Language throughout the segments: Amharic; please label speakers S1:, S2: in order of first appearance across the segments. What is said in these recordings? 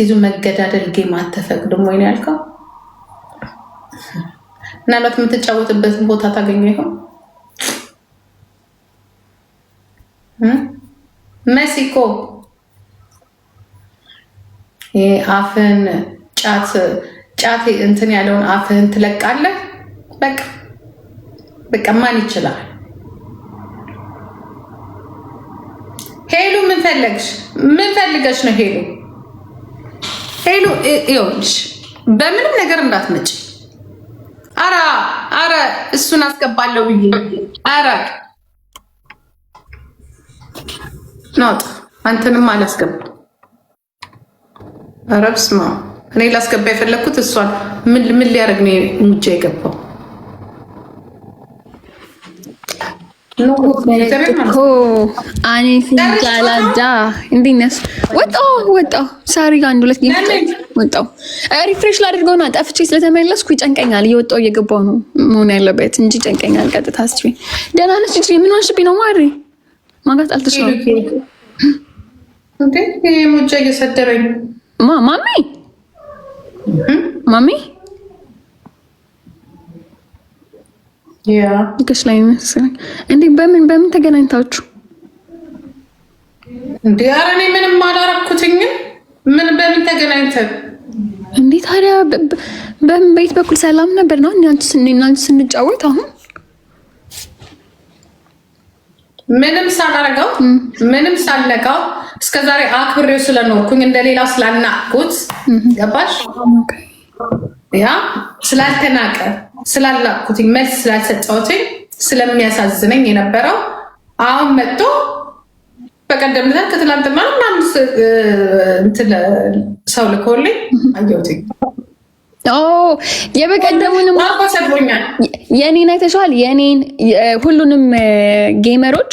S1: የምትይዙ መገዳደል ጌም አትፈቅዱም ወይ ነው ያልከው? ምናልባት የምትጫወትበትን ቦታ ታገኘ ይሆን? መሲኮ አፍን ጫት እንትን ያለውን አፍህን ትለቃለህ። በቃ ማን ይችላል? ሄሉ ምን ፈልገሽ ነው? ሄሉ ይኸውልሽ በምንም ነገር እንዳትመጪ። አረ እሱን አስገባለሁ ብዬ ናት። አንተንም አላስገባ። ኧረ በስመ አብ። እኔ ላስገባ የፈለግኩት እሷን ምን ሊያደርግ ነው ሙጃ የገባው?
S2: እኮ አኔ ሲጃላዳ እንዲነስ ወጣው ሳሪ ጋር አንድ ሁለት ጊዜ ወጣው። ሪፍሬሽ ላድርገውና ጠፍቼ ስለተመለስኩ ይጨንቀኛል። እየወጣው እየገባው ነው መሆን ያለበት እንጂ ይጨንቀኛል። ቀጥታ አስቢ። ደህና ነሽ ልጅ? ምን ሆንሽብኝ ነው ማሪ? ማጋት አልተሻው
S1: እንዴ? ሙጃ እየሰደበኝ
S2: ማሚ
S1: ያ
S2: ልክሽ ላይ መሰለኝ። እንዴ በምን ተገናኝታችሁ
S1: እንዴ? ኧረ እኔ ምንም አላረኩትኝ። በምን ተገናኝተን
S2: እንዴ? ታዲያ በምን ቤት በኩል ሰላም ነበር ነው አንቺ ስንጫወት አሁን
S1: ምንም ሳላረገው ምንም ሳልነካው እስከዛሬ አክብሬው ስለኖርኩኝ እንደሌላው ስላልናቅኩት ገባሽ? ያ ስላልተናቀ ስላልናቅኩትኝ መልስ ስላልሰጠሁትኝ ስለሚያሳዝነኝ የነበረው አሁን መጥቶ በቀደም ዕለት ከትላንትና እንትን ሰው ልኮልኝ አየሁትኝ።
S2: የበቀደሙንም
S1: ሰድቦኛል።
S2: የኔን አይተሽዋል? የኔን ሁሉንም ጌመሮች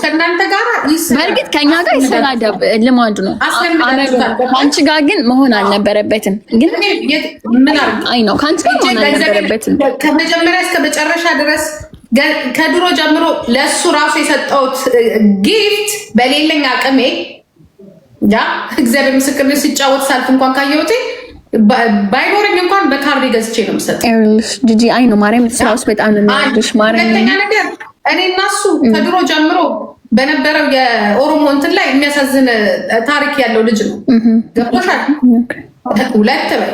S1: ከእናንተ ጋር
S2: በእርግጥ ከኛ ጋር ይሰዳደብ ልማዱ ነው። ከአንቺ ጋር ግን መሆን አልነበረበትም። ግን አይ ነው ከአንቺ ጋር መሆን አልነበረበትም።
S1: ከመጀመሪያ እስከ መጨረሻ ድረስ ከድሮ ጀምሮ ለእሱ ራሱ የሰጠሁት ጊፍት በሌለኝ አቅሜ እግዚአብሔር ምስክር ሲጫወት ሳልፍ እንኳን ካየሁት ባይኖረኝ እንኳን በካርድ ገዝቼ ነው የምሰጠው።
S2: ጂጂ አይ ነው ማርያም ስራውስ በጣም ነው የሚወድሽ ማርያም።
S1: ሁለተኛ ነገር እኔ እና እሱ ከድሮ ጀምሮ በነበረው የኦሮሞ እንትን ላይ የሚያሳዝን ታሪክ ያለው ልጅ ነው። ገብቶሻል? ሁለት በይ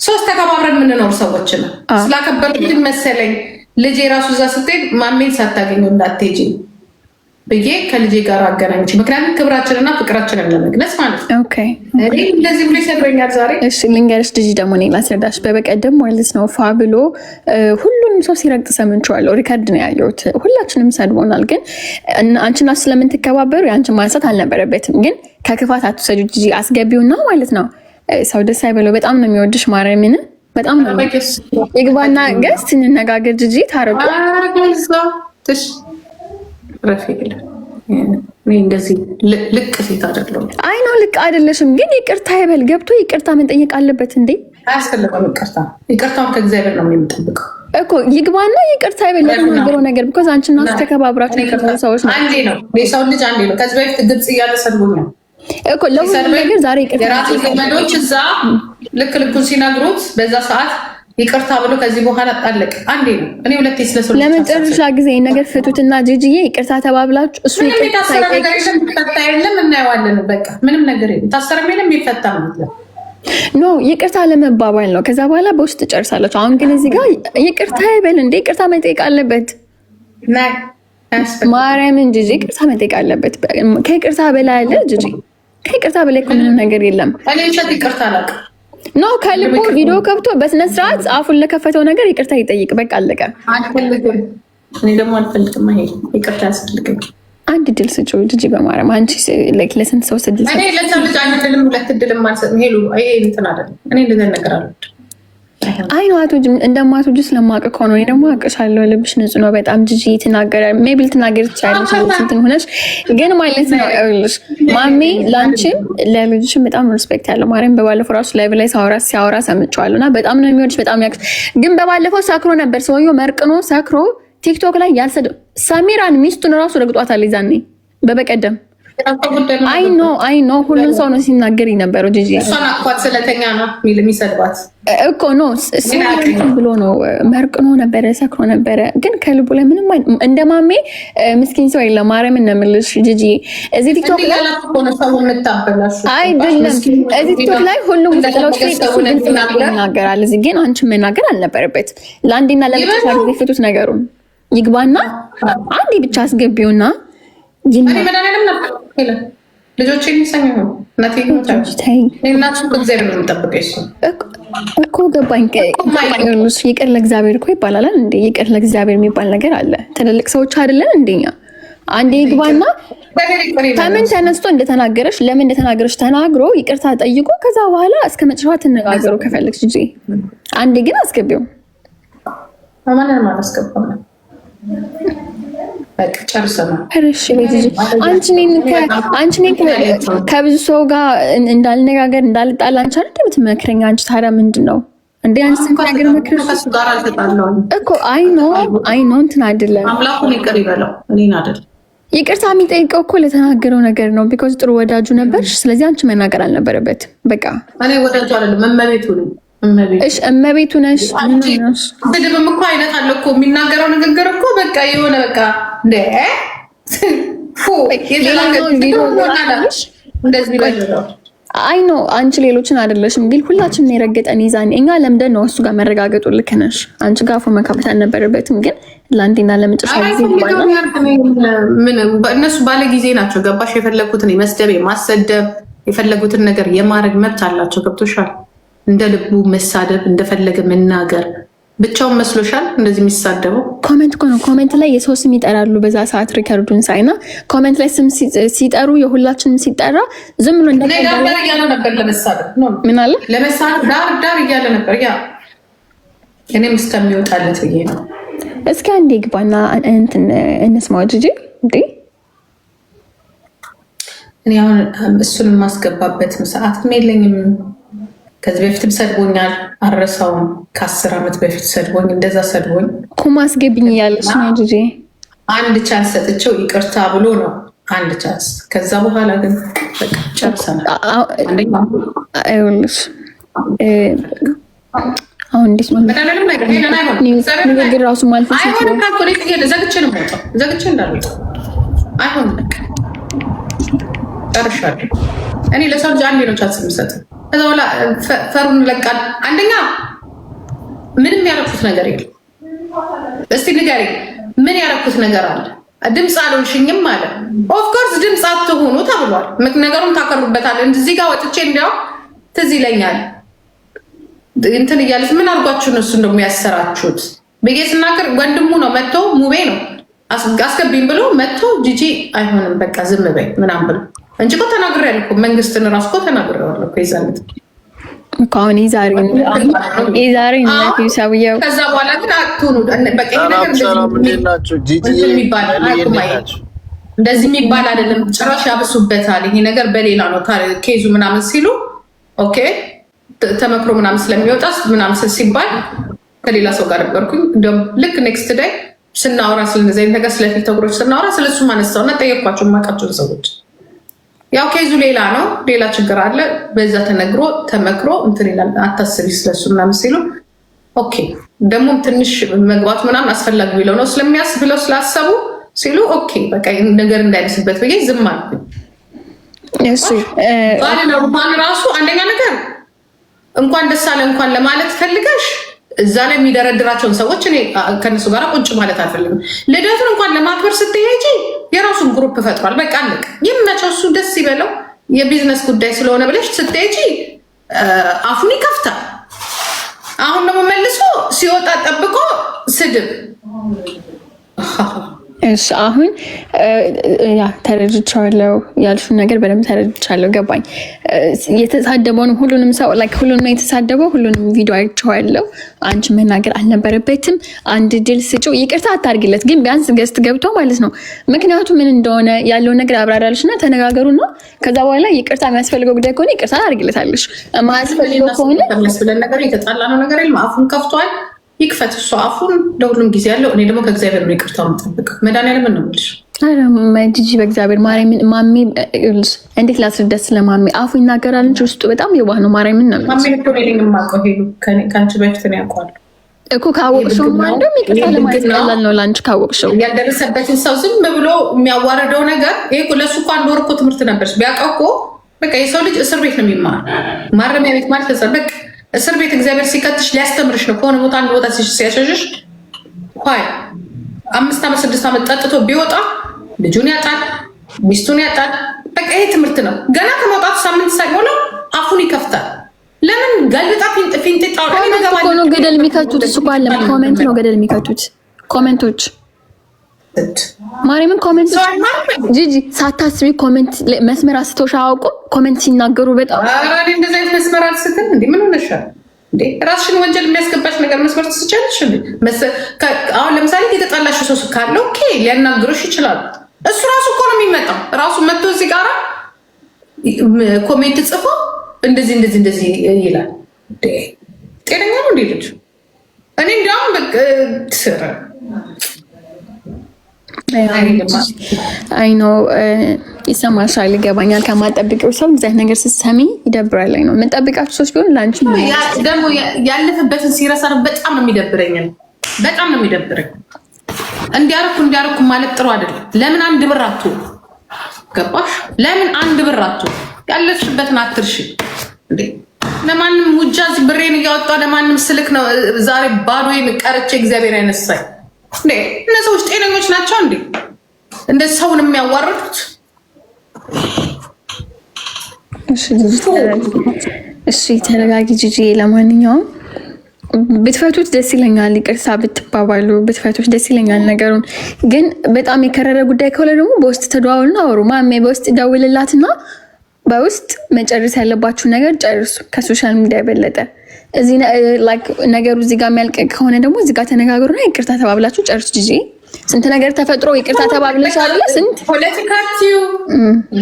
S1: ሶስት ተከባብረን የምንኖር ሰዎች ነው። ስላከበርኩት መሰለኝ ልጄ ራሱ እዛ ስትሄድ ማሜን ሳታገኘው እንዳትሄጂ ብዬ ከልጄ ጋር አገናኝች። ምክንያቱም ክብራችንና ፍቅራችንን ለመግለጽ ማለት ነው። እኔ እንደዚህ ብሎ ይሰድበኛል ዛሬ።
S2: እሺ ልንገርሽ ልጅ ደግሞ እኔ ላስረዳሽ። በበቀደም ማለት ነው ፋ ብሎ ሁሉንም ሰው ሲረግጥ ሰምቼዋለሁ። ሪከርድ ነው ያየሁት። ሁላችንም ሰድቦናል። ግን አንቺና ስለምትከባበሩ የአንቺን ማንሳት አልነበረበትም። ግን ከክፋት አትውሰዱ ጂጂ፣ አስገቢውና ማለት ነው ሰው ደስ አይበለው። በጣም ነው የሚወድሽ ማርያምን። በጣም ነው ይግባና ገስት እንነጋገር ጂጂ። ታረቁ
S1: እንደዚህ ልቅ ሴት አይደለሁም።
S2: አይ ነው ልቅ አይደለሽም። ግን ይቅርታ ይበል ገብቶ ይቅርታ መጠየቅ አለበት እንዴ?
S1: አያስፈልገውም ይቅርታውን ከእግዚአብሔር ነው የሚጠብቀው
S2: እኮ። ይግባና ይቅርታ ይበል ለተናገረው ነገር ቢኮዝ አንቺና እሱ ተከባብራችሁ ሰዎች ነው።
S1: አንዴ ነው የሰው ልጅ አንዴ ነው። ከዚህ በፊት ግብጽ እያለ ሰድቦኛል
S2: እኮ ለሁሉ ነገር ዛሬ ይቅርታ
S1: የራሱ ዘመዶች እዛ ልኩን ሲነግሩት በዛ ሰዓት ይቅርታ ብሎ ከዚህ በኋላ ጣለቅ አንዴ ነው። እኔ ሁለቴ ስለሰው
S2: ለመጨረሻ ጊዜ ነገር ፍቱትና ጂጂዬ ይቅርታ ተባብላችሁ እሱ
S1: ይቅርታ የለም እናየዋለን። በቃ ምንም ነገር የለም። ታሰረም የለም ይፈታ ነው
S2: ኖ ይቅርታ ለመባባል ነው። ከዛ በኋላ በውስጥ ጨርሳለች። አሁን ግን እዚህ ጋር ይቅርታ ይበል እንዴ? ይቅርታ መጠየቅ አለበት ማርያምን ጂጂ ይቅርታ መጠየቅ አለበት። ከይቅርታ በላይ አለ ጂጂ። ከይቅርታ በላይ እኮ ምንም ነገር የለም።
S1: እኔ ይቅርታ አላውቅም
S2: ኖ ከልቦ ቪዲዮ ከብቶ በስነ ስርዓት አፉን ለከፈተው ነገር ይቅርታ ይጠይቅ። በቃ አለቀ።
S1: አልፈልግም። እኔ ደግሞ አልፈልግም። ይቅርታ ያስፈልገኝ።
S2: አንድ ድል ስጪው ጂጂ በማርያም። አንቺ ለስንት ሰው ስድል
S1: እኔ ለሰው ልጅ አንድ ድልም ሁለት ድልም አልሰጥም። ይሄ እንትን አይደለም። እኔ እንደዚህ ነገር አልወድም።
S2: አይ ነው አቶ እንደማትወጂ ስለማውቅ እኮ ነው። እኔ ደግሞ አውቅሻለሁ። ልብሽ ንጹህ ነው በጣም ጂጂ። ትናገራለሽ ሜቢ ልትናገሪ ትችያለሽ እንትን ሆነሽ ግን ማለት ነው ይኸውልሽ ማሜ ላንቺም ለልጅሽም በጣም ሪስፔክት ያለው ማርያም። በባለፈው ራሱ ላይቭ ላይ ሲያወራ ሰምቼዋለሁ እና በጣም ነው የሚወድሽ በጣም ያውቅሽ። ግን በባለፈው ሰክሮ ነበር ሰውዬው መርቅኖ ሰክሮ ቲክቶክ ላይ ያልሰደ ሰሚራን ሚስቱን ራሱ ረግጧታል። ይዛኔ በበቀደም አይ ኖ ሁሉን ሰው ነው ሲናገር የነበረው። ጂጂ
S1: እሷን አቋት ስለተኛ ነው የሚሰድባት
S2: እኮ ነው ብሎ ነው መርቅኖ ነበረ፣ ሰክሮ ነበረ። ግን ከልቡ ላይ ምንም እንደ ማሜ ምስኪን ሰው የለም። ማርያም እንደምልሽ ጂጂ እዚህ ቲክቶክ ላይ አይደለም፣ እዚህ ቲክቶክ ላይ ሁሉም ሰዎች ይናገራል። እዚህ ግን አንቺ መናገር አልነበረበትም። ለአንዴና ለመጨረሻ ጊዜ ፍቱት ነገሩን። ይግባና አንዴ ብቻ አስገቢውና
S1: ልጆች የሚሰኙ
S2: እኮ ገባኝ። ይቅር ለእግዚአብሔር እኮ ይባላል እንዴ? ይቅር ለእግዚአብሔር የሚባል ነገር አለ። ትልልቅ ሰዎች አይደለን እንደኛ? አንዴ ይግባና ከምን ተነስቶ እንደተናገረሽ ለምን እንደተናገረሽ ተናግሮ ይቅርታ ጠይቆ ከዛ በኋላ እስከ መጨረሻ ትነጋገሩ ከፈለግሽ እንጂ አንዴ ግን አስገቢው።
S1: ማንንም አላስገባም።
S2: አንቺ ከብዙ ሰው ጋር እንዳልነጋገር እንዳልጣላ አንቺ አይደል የምትመክረኝ? አንቺ ታዲያ ምንድን ነው እንደ አንቺ ነገር መክረሽ እኮ አይ ኖ እንትን አይደለም።
S1: አምላኩን ይቅር ይበለው እኔን አይደል
S2: ይቅርታ የሚጠይቀው እኮ ለተናገረው ነገር ነው። ቢኮዝ ጥሩ ወዳጁ ነበርሽ። ስለዚህ አንቺ መናገር አልነበረበትም። በቃ
S1: እኔ ወዳጁ አይደለም እመቤቱ ነኝ።
S2: እሺ እመቤቱ ነሽ።
S1: ስድብም እኮ አይነት አለ እኮ የሚናገረው ንግግር እኮ በቃ የሆነ በቃ እንደ
S2: አይ ኖ አንቺ ሌሎችን አይደለሽም፣ ግን ሁላችንም የረገጠን ይዛን እኛ ለምደን ነው እሱ ጋር መረጋገጡ። ልክ ነሽ። አንቺ ጋር አፉ መካፈት አልነበረበትም፣ ግን ለአንዴና ለመጨረሻ ጊዜ
S1: እነሱ ባለ ጊዜ ናቸው። ገባሽ? የፈለጉትን መስደብ የማሰደብ የፈለጉትን ነገር የማድረግ መብት አላቸው። ገብቶሻል? እንደ ልቡ መሳደብ እንደፈለገ መናገር ብቻውን መስሎሻል? እንደዚህ የሚሳደበው
S2: ኮሜንት እኮ ነው። ኮሜንት ላይ የሰው ስም ይጠራሉ። በዛ ሰዓት ሪከርዱን ሳይና ኮሜንት ላይ ስም ሲጠሩ የሁላችንም ሲጠራ ዝም ብሎ
S1: ዳር እያለ ነበር ለመሳደብ።
S2: ምን አለ
S1: ለመሳደብ ዳር እያለ ነበር። ያ እኔም እስከሚወጣለት ብዬ ነው።
S2: እስኪ አንዴ ግባና እንትን እንስማው ጂጂ እንዴ።
S1: እኔ አሁን እሱን የማስገባበት ሰዓት የለኝም። ከዚህ በፊትም ሰድቦኛል፣ አረሳውም። ከ10 ዓመት በፊት ሰድቦኝ እንደዛ ሰድቦኝ
S2: ኩማ አስገብኝ እያለች ነው ጂጂ።
S1: አንድ ቻንስ ሰጥቼው ይቅርታ ብሎ ነው አንድ ቻንስ። ከዛ በኋላ ግን በቃ ጨርሰናል።
S2: አይውልሽ አሁን እንዴት ነው ንግግር ራሱ ማለት ነው።
S1: ዘግቼ ነው የምወጣው። ዘግቼ እንዳልወጣ አይሆን በቃ ጨርሻለሁ። እኔ ለሰው ልጅ አንዴ ነው ቻንስ የምሰጠው። ከዛ በኋላ ፈሩን ለቃል። አንደኛ ምንም ያረኩት ነገር የለም። እስቲ ንገሪኝ፣ ምን ያረኩት ነገር አለ? ድምፅ አልሆንሽኝም አለ። ኦፍኮርስ ድምፅ አትሆኑ ተብሏል። ነገሩን ታቀርቡበታል። እዚህ ጋር ወጥቼ እንዲያው ትዝ ይለኛል እንትን እያለች ምን አድርጓችሁ ነው እሱን ደግሞ ያሰራችሁት ብዬ ስናገር ወንድሙ ነው መጥቶ ሙቤ ነው አስገቢኝ ብሎ መጥቶ ጂጂ አይሆንም በቃ ዝም በይ ምናምን ብሎ እንጂ እኮ ተናግሬያለሁ እኮ መንግስትን እራሱ እኮ ተናግሬያለሁ እኮ ይዛለት
S2: እኮ አሁን የዛሬ እናት ሰውዬው።
S1: ከዛ በኋላ ግን አትሆኑ በቃ ይሄ ነገር እንደዚህ የሚባል አይደለም። ጭራሽ ያብሱበታል። ይሄ ነገር በሌላ ነው ኬዙ ምናምን ሲሉ ኦኬ ተመክሮ ምናምን ስለሚወጣ ምናምን ሲባል ከሌላ ሰው ጋር ነበርኩኝ። እንዲያውም ልክ ኔክስት ዳይ ስናወራ ስለነዚህ ነገር ስለ ቲክቶከሮች ስናወራ ስለሱ ማነሳውና ጠየኳቸው የማውቃቸውን ሰዎች። ያው ኬዙ ሌላ ነው፣ ሌላ ችግር አለ። በዛ ተነግሮ ተመክሮ እንትን ይላል። አታስቢ ስለሱ ምናምን ሲሉ ኦኬ ደግሞ ትንሽ መግባት ምናምን አስፈላጊ ብለው ነው ስለሚያስብ ብለው ስላሰቡ ሲሉ ኦኬ በቃ ነገር እንዳይደርስበት ብዬ ዝም አልኩኝ።
S2: እሱ
S1: ባለ ራሱ አንደኛ ነገር እንኳን ደስ አለ እንኳን ለማለት ፈልገሽ እዛ ላይ የሚደረድራቸውን ሰዎች እኔ ከነሱ ጋር ቁጭ ማለት አልፈልግም። ልደቱን እንኳን ለማክበር ስትሄጂ የራሱን ግሩፕ ፈጥሯል። በቃ አለቅ ይመቸው፣ እሱ ደስ ይበለው፣ የቢዝነስ ጉዳይ ስለሆነ ብለሽ ስትሄጂ አፉን ይከፍታል። አሁን ደግሞ መልሶ ሲወጣ ጠብቆ ስድብ።
S2: እሺ አሁን ያ ተረድቻለሁ፣ ያልሽውን ነገር በደንብ ተረድቻለሁ፣ ገባኝ። የተሳደበውንም ሁሉንም ሰው ላይክ ሁሉንም የተሳደበው ሁሉንም ቪዲዮ አይቼዋለሁ። አንቺ መናገር አልነበረበትም። አንድ ድል ስጪው፣ ይቅርታ አታርጊለት፣ ግን ቢያንስ ገስት ገብቶ ማለት ነው ምክንያቱ ምን እንደሆነ ያለውን ነገር አብራራልሽና ተነጋገሩና ከዛ በኋላ ይቅርታ የሚያስፈልገው ጉዳይ ከሆነ ይቅርታ አታርጊለታለሽ። ማያስፈልገው ከሆነ
S1: ብለን ነገር የተጣላ ነው ነገር የለም። አፉን ከፍቷል፣ ይክፈት እሱ አፉን። ለሁሉም ጊዜ ያለው። እኔ ደግሞ ከእግዚአብሔር ነው ይቅርታውን የምጠብቀው። መድኃኒዓለም ነው የምልሽ።
S2: አረ ጂጂ በእግዚአብሔር ማሚ እንዴት ላስረዳት? ስለማሚ አፉ ይናገራል እንጂ ውስጡ በጣም የዋህ ነው። ማርያምን ነው
S1: ማሚ እኮ ሄሊንግ ማቀው ሄሉ ከአንቺ በፊት ነው ያውቀዋል
S2: እኮ ካወቅሽው እንደውም ይቅርታ ለማለት ቀላል ነው ለአንቺ ካወቅሽው።
S1: ያልደረሰበትን ሰው ዝም ብሎ የሚያዋርደው ነገር ይሄ ለሱ እኮ አንድ ወር እኮ ትምህርት ነበርሽ። ቢያውቀው እኮ በቃ የሰው ልጅ እስር ቤት ነው የሚማር። ማረሚያ ቤት ማለት በቃ እስር ቤት እግዚአብሔር ሲከትሽ ሊያስተምርሽ ነው። ከሆነ ቦታ አንድ ቦታ ሲያሸሽሽ 5 ዓመት 6 ዓመት ጠጥቶ ቢወጣ ልጁን ያጣል፣ ሚስቱን ያጣል። በቃ ይሄ ትምህርት ነው። ገና ከመውጣቱ ሳምንት ሳይሞላው አፉን ይከፍታል። ለምን ገልጣ ፊንጤጣው
S2: ነው ገደል የሚከቱት? እሱ ባለ ኮሜንት ነው ገደል የሚከቱት ኮሜንቶች። ማርያምን ኮሜንቶች ጂጂ ሳታስቢ ኮሜንት መስመር አስተውሻ አውቁ ኮሜንት ሲናገሩ በጣም
S1: አራኔ እንደዚህ አይነት መስመር አልስትም እንዴ ምን ሆነሻል እንዴ? ራስሽን ወንጀል የሚያስገባሽ ነገር መስመር ትስቻለሽ እንዴ? አሁን ለምሳሌ የተጣላሽ ሰው ካለ ኦኬ ሊያናግሩሽ ይችላሉ። እሱ ራሱ እኮ ነው የሚመጣው። ራሱ መጥቶ እዚህ ጋር ኮሜንት ጽፎ እንደዚህ ይላል። ጤነኛ ነው እንዴ ልጅ? እኔ እንዲያውም ትስረ
S2: አይ ኖ ይሰማሻል፣ ይገባኛል። ከማጠብቂው ሰው እንደዚህ ነገር ስትሰሚ ይደብራል። አይ ነው የምንጠብቃችሁ ሰዎች ቢሆን ለአንቺ
S1: ደግሞ ያለፈበትን ሲረሳ በጣም ነው የሚደብረኝ። በጣም ነው የሚደብረኝ። እንዲያርኩ ማለት ጥሩ አይደለም። ለምን አንድ ብር አቱ ገባሽ? ለምን አንድ ብር አቱ ያለፍሽበትን አትርሺ እንዴ? ለማንም ውጃዝ ብሬን እያወጣው ለማንም ስልክ ነው ዛሬ ባዶዬን ቀርቼ እግዚአብሔር ያነሳኝ እንዴ? እነዚህ ሰዎች ጤነኞች ናቸው እንዴ? እንደ ሰውን የሚያዋርዱት?
S2: እሺ ተረጋጊ ጂጂ። ለማንኛውም ብትፈቱት ደስ ይለኛል። ይቅርታ ብትባባሉ ብትፈቱት ደስ ይለኛል። ነገሩን ግን በጣም የከረረ ጉዳይ ከሆነ ደግሞ በውስጥ ተደዋውልና አውሩ። ማሜ በውስጥ ደውልላትና በውስጥ መጨረስ ያለባችሁ ነገር ጨርሱ። ከሶሻል ሚዲያ የበለጠ እዚህ ነገሩ እዚህ ጋር የሚያልቅ ከሆነ ደግሞ እዚህ ጋር ተነጋገሩና ይቅርታ ተባብላችሁ ጨርሱ። ጂጂ ስንት ነገር ተፈጥሮ ይቅርታ ተባብለሽ አለ ስንት
S1: ፖለቲካቲው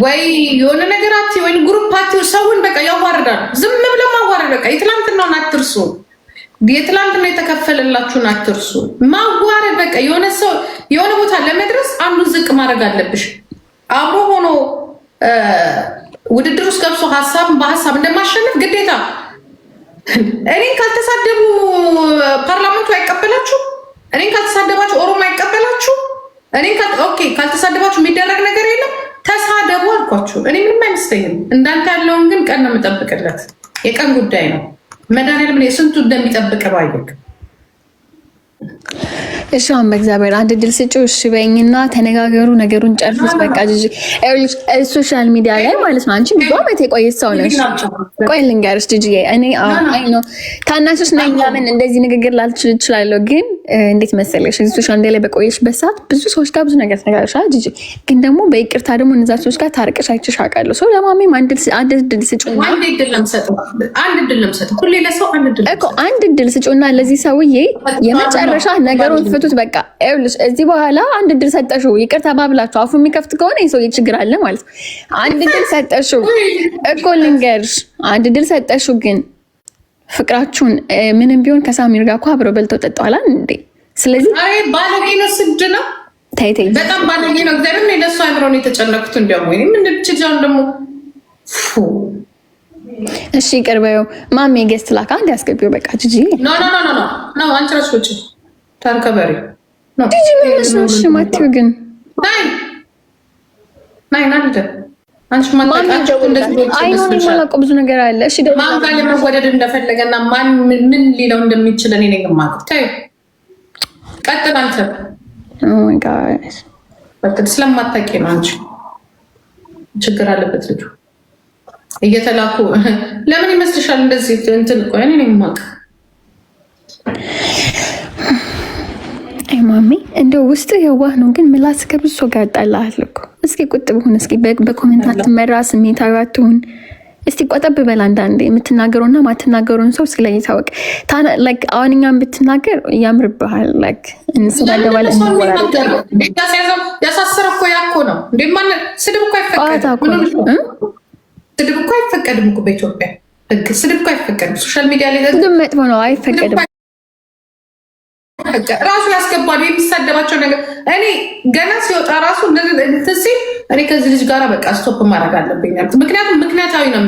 S1: ወይ የሆነ ነገራቲ ወይ ግሩፓቲው ሰውን በቃ ያዋርዳል። ዝም ብለው ማዋረድ በቃ የትላንትናውን አትርሱ። የትላንትና የተከፈለላችሁን አትርሱ። ማዋረድ በቃ የሆነ ሰው የሆነ ቦታ ለመድረስ አንዱን ዝቅ ማድረግ አለብሽ። አብሮ ሆኖ ውድድር ውስጥ ገብሶ ሀሳብን በሀሳብ እንደማሸነፍ ግዴታ። እኔን ካልተሳደቡ ፓርላመንቱ አይቀበላችሁ። እኔን ካልተሳደባችሁ ኦሮሞ አይቀበላችሁ። እኔን ካልተሳደባችሁ የሚደረግ ነገር የለም። ተሳደቡ አልኳችሁ። እኔ ምንም አይመስለኝም። እንዳንተ ያለውን ግን ቀን ነው የምጠብቅለት። የቀን ጉዳይ ነው። መድኃኒዓለም ስንቱ እንደሚጠብቅ ባይክ።
S2: እሺ አሁን በእግዚአብሔር አንድ ድል ስጪው። እሺ በይኝና ተነጋገሩ፣ ነገሩን ጨርስ። በቃ ጂጂ ሶሻል ሚዲያ ላይ ማለት ነው። አንቺ ብዙ ዓመት የቆየሽ ሰው ነሽ። ቆይ ልንገርሽ ጂጂ፣ እኔ አይ ነው ታናሽሽ ነኝ። ምን እንደዚህ ንግግር ላልችል እችላለሁ፣ ግን እንዴት መሰለሽ ሶሻል ሚዲያ ላይ በቆየሽበት ሰዓት ብዙ ሰዎች ጋር ብዙ ነገር ተነጋግረሻል ጂጂ። ግን ደግሞ በይቅርታ ደግሞ እነዛ ሰዎች ጋር ታርቀሽ አይቼሽ አውቃለሁ። ሰው ለማሜም አንድ ድል ስጪውና
S1: ሁሌ ለሰው
S2: አንድ ድል ስጪውና ለዚህ ሰውዬ የመጨረሻ ነገሩን ፍቱት። በቃ ይኸውልሽ እዚህ በኋላ አንድ ድል ሰጠሽው፣ ይቅርታ ባብላችሁ አፉ የሚከፍት ከሆነ የሰውዬ ችግር አለ ማለት ነው። አንድ ድል ሰጠሽው እኮ ልንገርሽ፣ አንድ ድል ሰጠሽው ግን ፍቅራችሁን ምንም ቢሆን ከሳሚር ጋር እኮ አብረው በልተው ጠጣዋል እንዴ? ስለዚህ
S1: ባለጌ ነው፣ ስድ ነው፣
S2: ተይ
S1: በጣም ባለጌ ነው። እግዚአብሔር ነው ለሱ አይምሮን የተጨነኩት። እንዲያውም ወይ ምን እንደምትችል ደግሞ
S2: እሺ ይቅር በይው። ማሜ ገስት ላካ አንድ ያስገቢው በቃ ጂጂ።
S1: ኖ አንቺ ራስሽ ውጪ ታንከበሪ
S2: ነው ጂጂ። ምን ነው እሺ ማቲው ግን ናይ ናንተ አንቺ ማጣቃቸው እንደዚህ ማላውቀው ብዙ ነገር አለ። እሺ ደግሞ
S1: ማን ጋር ለመወደድ እንደፈለገና ማን ምን ሊለው እንደሚችል እኔ ነኝ የማውቀው። ተይው ቀጥል አንተ።
S2: ኦ ማይ ጋድ
S1: በቃ ስለማታውቂ ነው አንቺ። ችግር አለበት ልጁ እየተላኩ ለምን ይመስልሻል እንደዚህ እንትን? ቆይ እኔ ነኝ የማውቀው። አይ ማሚ እንደው ውስጥ የዋህ ነው፣ ግን ምላስ ከብዙ ሰው ጋር ያጣላል እኮ። እስኪ ቁጥብ ሁን፣ እስኪ በኮሜንት አትመራ፣ ስሜታዊ አትሁን። እስቲ ቆጠብ በል። አንዳንዴ የምትናገረውና ማትናገረውን ሰው ስለይ ታወቅ። አሁን እኛም ብትናገር ያምርብሃል። እንሰዳደባለን፣ እንወራረዳለን። ያሳሰረ እኮ ያኮ ነው እንዴ? ማን ስድብ እኮ አይፈቀድም። ስድብ እኮ አይፈቀድም እኮ በኢትዮጵያ ሕግ ስድብ እኮ አይፈቀድም። ሶሻል ሚዲያ ላይ
S2: ስድብ መጥፎ ነው፣ አይፈቀድም።
S1: ራሱ ያስገባል የሚሳደባቸው ነገር። እኔ ገና ሲወጣ ራሱ እንትን ሲል እኔ ከዚህ ልጅ ጋር በቃ ስቶፕ ማድረግ አለብኝ። ምክንያቱም ምክንያታዊ ነው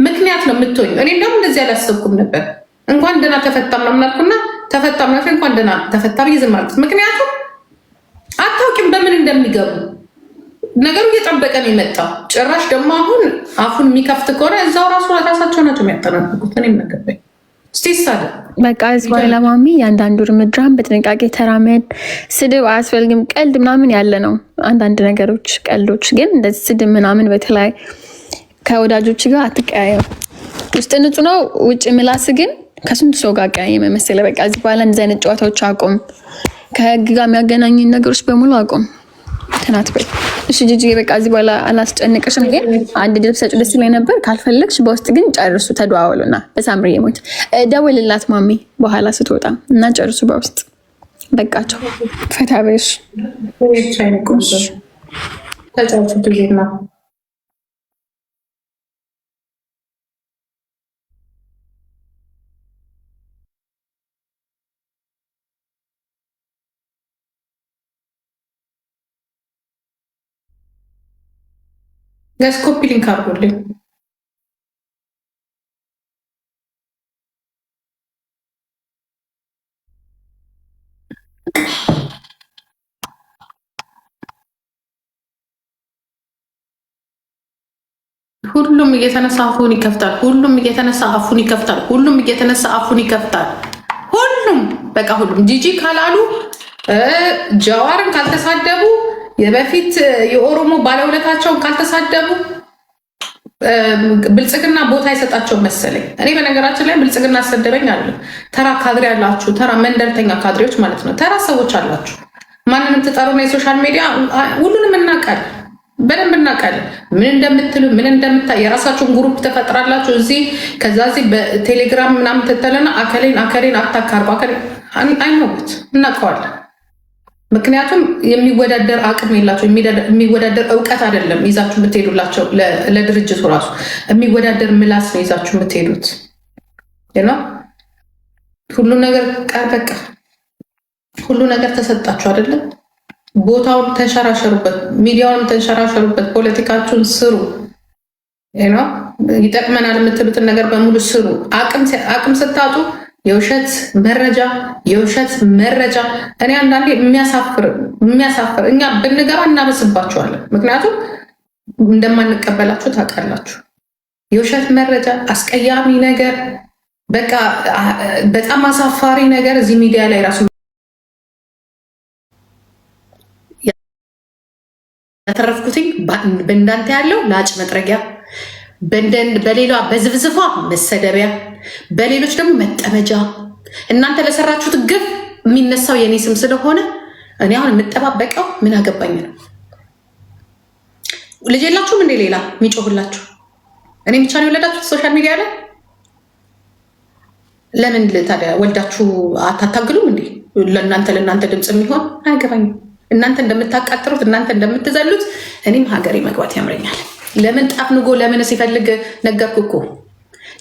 S1: ምክንያት ነው የምትሆኝ። እኔ እንደውም እንደዚህ አላሰብኩም ነበር። እንኳን ደህና ተፈታ ምናምን አልኩና ተፈታ ምናምን እንኳን ደህና ተፈታ ብዬ ዝም አልኩት። ምክንያቱም አታውቂም በምን እንደሚገቡ ነገሩ እየጠበቀ ነው የመጣው። ጭራሽ ደግሞ አሁን አፉን የሚከፍት ከሆነ እዛው ራሳቸው ናቸው የሚያጠናቅቁት። እኔ መገባኝ ስቲሳደ
S2: በቃ ህዝባ ለማሚ የአንዳንዱ እርምጃን በጥንቃቄ ተራመድ። ስድብ አያስፈልግም። ቀልድ ምናምን ያለ ነው። አንዳንድ ነገሮች ቀልዶች፣ ግን እንደዚህ ስድብ ምናምን በተለይ ከወዳጆች ጋር አትቀያየም። ውስጥ ንጹህ ነው፣ ውጭ ምላስ ግን ከስንቱ ሰው ጋር ቀያየም መሰለ። በቃ እዚህ በኋላ እንደዚህ አይነት ጨዋታዎች አቁም። ከህግ ጋር የሚያገናኙ ነገሮች በሙሉ አቁም። ተናት በይ እሺ ጂጂ። በቃ እዚህ በኋላ አላስጨንቅሽም፣ ግን አንድ ድል ሰጭ ደስ ይለኝ ነበር። ካልፈለግሽ በውስጥ ግን ጨርሱ፣ ተደዋወሉና በሳምሪ የሞት ደውልላት ማሚ በኋላ ስትወጣ እና ጨርሱ በውስጥ በቃቸው። ፈታ በይሽ
S1: ገስ ኮፒ ሊንክ አድርጎልኝ ሁሉም እየተነሳ አፉን ይከፍታል። ሁሉም እየተነሳ አፉን ይከፍታል። ሁሉም እየተነሳ አፉን ይከፍታል። ሁሉም በቃ ሁሉም ጂጂ ካላሉ ጀዋርን ካልተሳደቡ የበፊት የኦሮሞ ባለውለታቸውን ካልተሳደቡ ብልጽግና ቦታ አይሰጣቸው መሰለኝ። እኔ በነገራችን ላይ ብልጽግና አሰደበኝ አለ። ተራ ካድሬ አላችሁ፣ ተራ መንደርተኛ ካድሬዎች ማለት ነው። ተራ ሰዎች አላችሁ። ማንንም ትጠሩና የሶሻል ሚዲያ ሁሉንም እናውቃለን፣ በደንብ እናውቃለን። ምን እንደምትሉ ምን የራሳችሁን ግሩፕ ተፈጥራላችሁ። እዚህ ከዛ እዚህ በቴሌግራም ምናምን ትተለና አከሌን አታካርቡ። አይኖት እናውቀዋለን። ምክንያቱም የሚወዳደር አቅም የላቸው። የሚወዳደር እውቀት አይደለም ይዛችሁ የምትሄዱላቸው። ለድርጅቱ ራሱ የሚወዳደር ምላስ ነው ይዛችሁ የምትሄዱት። ሁሉ ነገር በቃ ሁሉ ነገር ተሰጣችሁ አይደለም። ቦታውን ተንሸራሸሩበት፣ ሚዲያውንም ተንሸራሸሩበት፣ ፖለቲካችሁን ስሩ። ይጠቅመናል የምትሉትን ነገር በሙሉ ስሩ። አቅም ስታጡ የውሸት መረጃ እኔ አንዳንዴ የሚያሳፍር እኛ ብንገባ እናበስባችኋለን። ምክንያቱም እንደማንቀበላችሁ ታውቃላችሁ። የውሸት መረጃ፣ አስቀያሚ ነገር፣ በቃ በጣም አሳፋሪ ነገር እዚህ ሚዲያ ላይ ራሱ ያተረፍኩትኝ በእንዳንተ ያለው ለአጭ መጥረጊያ፣ በሌላ በዝብዝፏ መሰደቢያ፣ በሌሎች ደግሞ መጠመጃ። እናንተ ለሰራችሁት ግፍ የሚነሳው የኔ ስም ስለሆነ እኔ አሁን የምጠባበቀው ምን አገባኝ ነው። ልጅ የላችሁም እንዴ ሌላ የሚጮህላችሁ? እኔ ብቻ ነው የወለዳችሁት ሶሻል ሚዲያ ላይ? ለምን ታዲያ ወልዳችሁ አታታግሉም እንዴ? ለእናንተ ድምፅ የሚሆን አያገባኝም። እናንተ እንደምታቃጥሩት እናንተ እንደምትዘሉት እኔም ሀገሬ መግባት ያምረኛል። ለምን ጠፍንጎ ለምን ሲፈልግ ነገርኩ እኮ።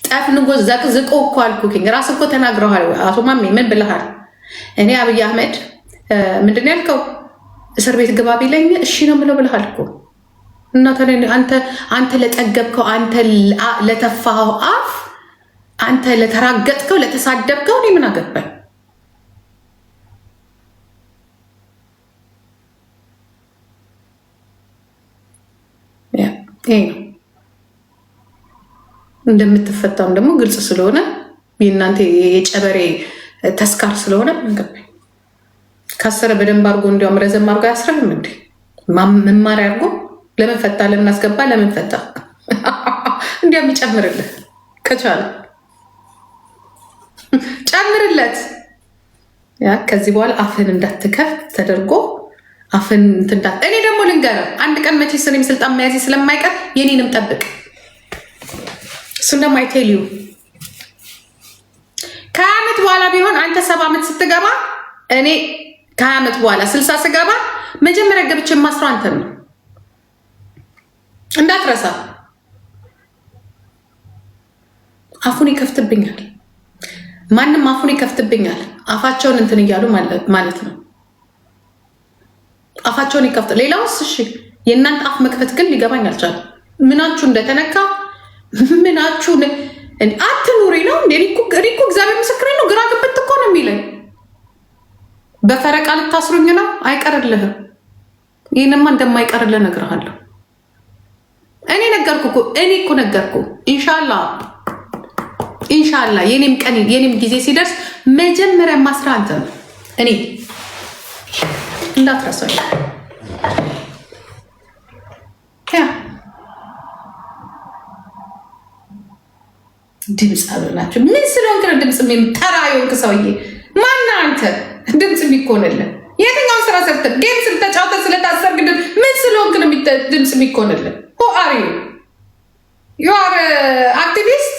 S1: ጠፍንጎ ዘቅዝቆ እኮ አልኩኝ። ራስ እኮ ተናግረዋል። አቶ ማሜ ምን ብለሃል? እኔ አብይ አህመድ ምንድን ያልከው እስር ቤት ግባ ቢለኝ እሺ ነው የምለው ብለሃል እኮ። እና አንተ ለጠገብከው፣ አንተ ለተፋኸው አፍ፣ አንተ ለተራገጥከው፣ ለተሳደብከው እኔ ምን አገባኝ? ይሄ ነው። እንደምትፈታም ደግሞ ግልጽ ስለሆነ የእናንተ የጨበሬ ተስካር ስለሆነ ገባኝ። ካሰረ በደንብ አድርጎ እንዲያውም ረዘም አድርጎ አያስረም እንዴ? መማሪያ አድርጎ ለምን ፈታ? ለምን አስገባ? ለምን ፈታ? እንዲያውም ይጨምርልህ ከቻለ ጨምርለት። ያ ከዚህ በኋላ አፍህን እንዳትከፍት ተደርጎ አፍን ትንዳት። እኔ ደግሞ ልንገርህ አንድ ቀን መቼ ስኔም ስልጣን መያዝ ስለማይቀር የኔንም ጠብቅ። እሱን ደግሞ አይቴልዩ ከ20 ዓመት በኋላ ቢሆን አንተ 70 ዓመት ስትገባ እኔ ከ20 ዓመት በኋላ 60 ስገባ መጀመሪያ ገብቼ የማስረው አንተን ነው እንዳትረሳ። አፉን ይከፍትብኛል። ማንም አፉን ይከፍትብኛል። አፋቸውን እንትን እያሉ ማለት ነው። አፋቸውን ይከፍት። ሌላውስ እሺ፣ የእናንተ አፍ መክፈት ግን ሊገባኝ አልቻለም። ምናችሁ እንደተነካ ምናችሁ አትኑሪ ነው እንዴ? እኮ እግዚአብሔር ምስክሬ ነው። ግራ ግብት እኮ ነው የሚለኝ። በፈረቃ ልታስሩኝ ነው? አይቀርልህም። ይህንማ እንደማይቀርልህ እነግርሃለሁ። እኔ እኮ ነገርኩ። ኢንሻላ የኔም ጊዜ ሲደርስ መጀመሪያ ማስራ አንተ ነው። እኔ እንዳትረሳኝ። ድምፅ አሉናቸው። ምን ስለሆንክ ነው ድምፅ ተራ የሆንክ ሰውዬ? ማና አንተ ድምፅ የሚኮንልን? የትኛውን ስራ ሰርተ ጌም ስለተጫወተ ስለታሰርግ ምን ስለሆንክ ነው ድምፅ የሚኮንልን? ሁ አር ዩ አር አክቲቪስት?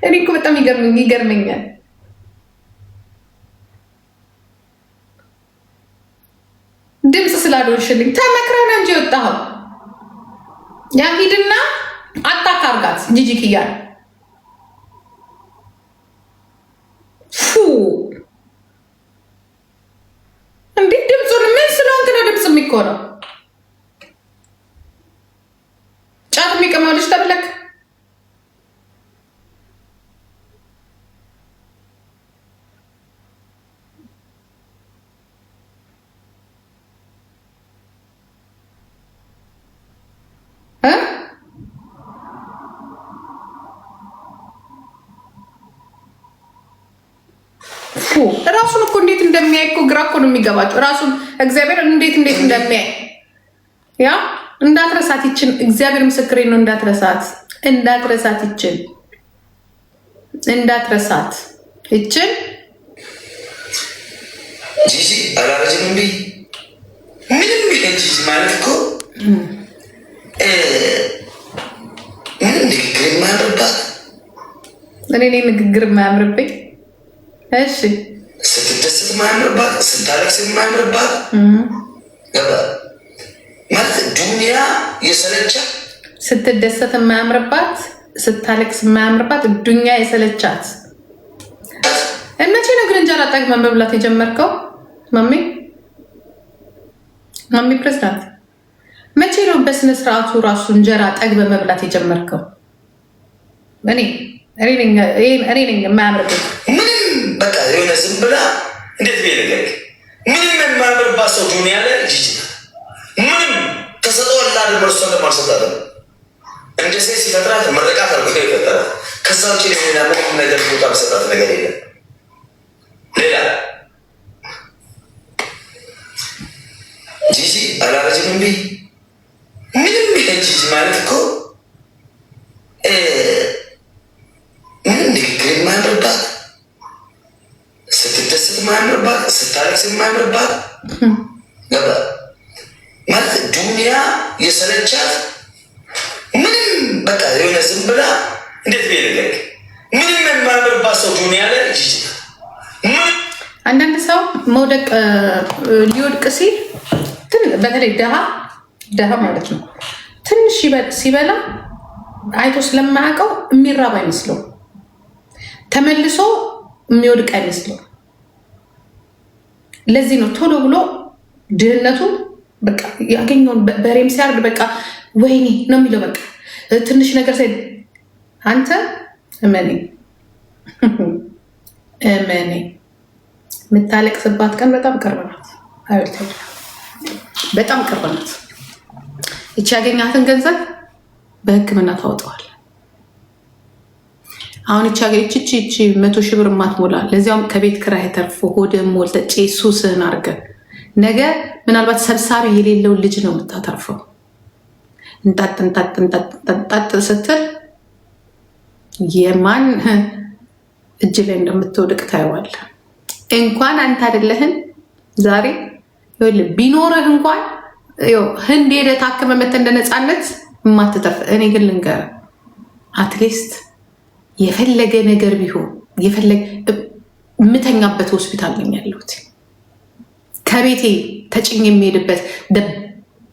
S1: እኔ እኮ በጣም ይገርመኛል። ድምፅ ስላልሆንሽልኝ ተመክረህ ነው እንጂ የወጣኸው። ያ ሂድና አታክ አርጋት ጂጂ ኪያን እንዴት ድምፁን ምን ስለሆንክ ነው ድምፅ የሚኮነው? ጫት የሚቀማው ልጅ ተብለክ ራሱን እኮ እንዴት እንደሚያይ እኮ ግራ እኮ ነው የሚገባቸው። ራሱን እግዚአብሔር እንዴት እንደሚያይ ያ እንዳትረሳት ይችን እግዚአብሔር ምስክሬ ነው። እንዳትረሳት ይችን
S3: ጂጂ አላረጅም እንዴ? ምንም ጂጂ ማለት እኮ ምንም ንግግር የማያምርባት
S1: እኔ ንግግር የማያምርብኝ። እሺ
S3: ስትደሰት የማያምርባት፣ ስታለቅስ የማያምርባት ማለት ዱንያ የሰለቻ
S1: ስትደሰት የማያምርባት፣ ስታለቅስ የማያምርባት፣ ዱንያ የሰለቻት። መቼ ነው ግን እንጀራ ጠግበን መብላት የጀመርከው? ማሚ ፕሬዝዳንት መቼ ነው በስነ ስርዓቱ ራሱ እንጀራ ጠግበን መብላት የጀመርከው? እኔ ነኝ የማያምርብኝ።
S3: ምንም በቃ የሆነ ዝም ብላ እንዴት ቤለገ ምንም የማያምርባት ሰው ዱንያ ላይ ጂጂ ምንም ተሰጠወላ ደመርሶ ለማርሰጣለ እንደ ሴት ሲፈጥራት መረቃት አርጎ ይፈጠራል። ከዛ ውጭ ሌላ ምንም ነገር ቦታ መሰጣት ነገር የለም። ሌላ ጂጂ አላረጅም እንቢ ምንም ጂጂ ማለት እኮ ምንም ንግግር የማያምርባት፣ ስትደሰት የማያምርባት፣ ስታለቅስ የማያምርባት ገባ ማለት ዱንያ የሰለቻት ምንም በቃ የሆነ ዝም ብላ እንዴት ቤለገ ምንም የማያምርባት ሰው ዱንያ ላይ ጂጂ።
S1: አንዳንድ ሰው መውደቅ ሊወድቅ ሲል በተለይ ደሃ ማለት ነው ትንሽ ሲበላ አይቶ ስለማያውቀው የሚራብ አይመስለው፣ ተመልሶ የሚወድቅ አይመስለው። ለዚህ ነው ቶሎ ብሎ ድህነቱ በቃ ያገኘውን በሬም ሲያርድ በቃ ወይኔ ነው የሚለው። በቃ ትንሽ ነገር ሳይ አንተ እመኔ የምታለቅስባት ቀን በጣም ቅርብ ናት። በጣም ቅርብ ናት። እቺ ያገኛትን ገንዘብ በሕክምና ታወጣዋል። አሁን እቺ 100,000 ብር ማትሞላ ለዚያውም ከቤት ክራይ ተርፎ ሆድም ሞልተ ሱስህን አድርገህ ነገ ምናልባት ሰብሳቢ የሌለውን ልጅ ነው የምታተርፈው። እንጣጥ ስትል የማን እጅ ላይ እንደምትወድቅ ታየዋለህ። እንኳን አንተ አይደለህን ዛሬ ቢኖርህ እንኳን ህንድ ሄደህ ታክመህ መተህ እንደ ነፃነት የማትተርፍ። እኔ ግን ልንገርህ አትሊስት የፈለገ ነገር ቢሆን የምተኛበት ሆስፒታል ነኝ ያለሁት። ከቤቴ ተጭኝ የሚሄድበት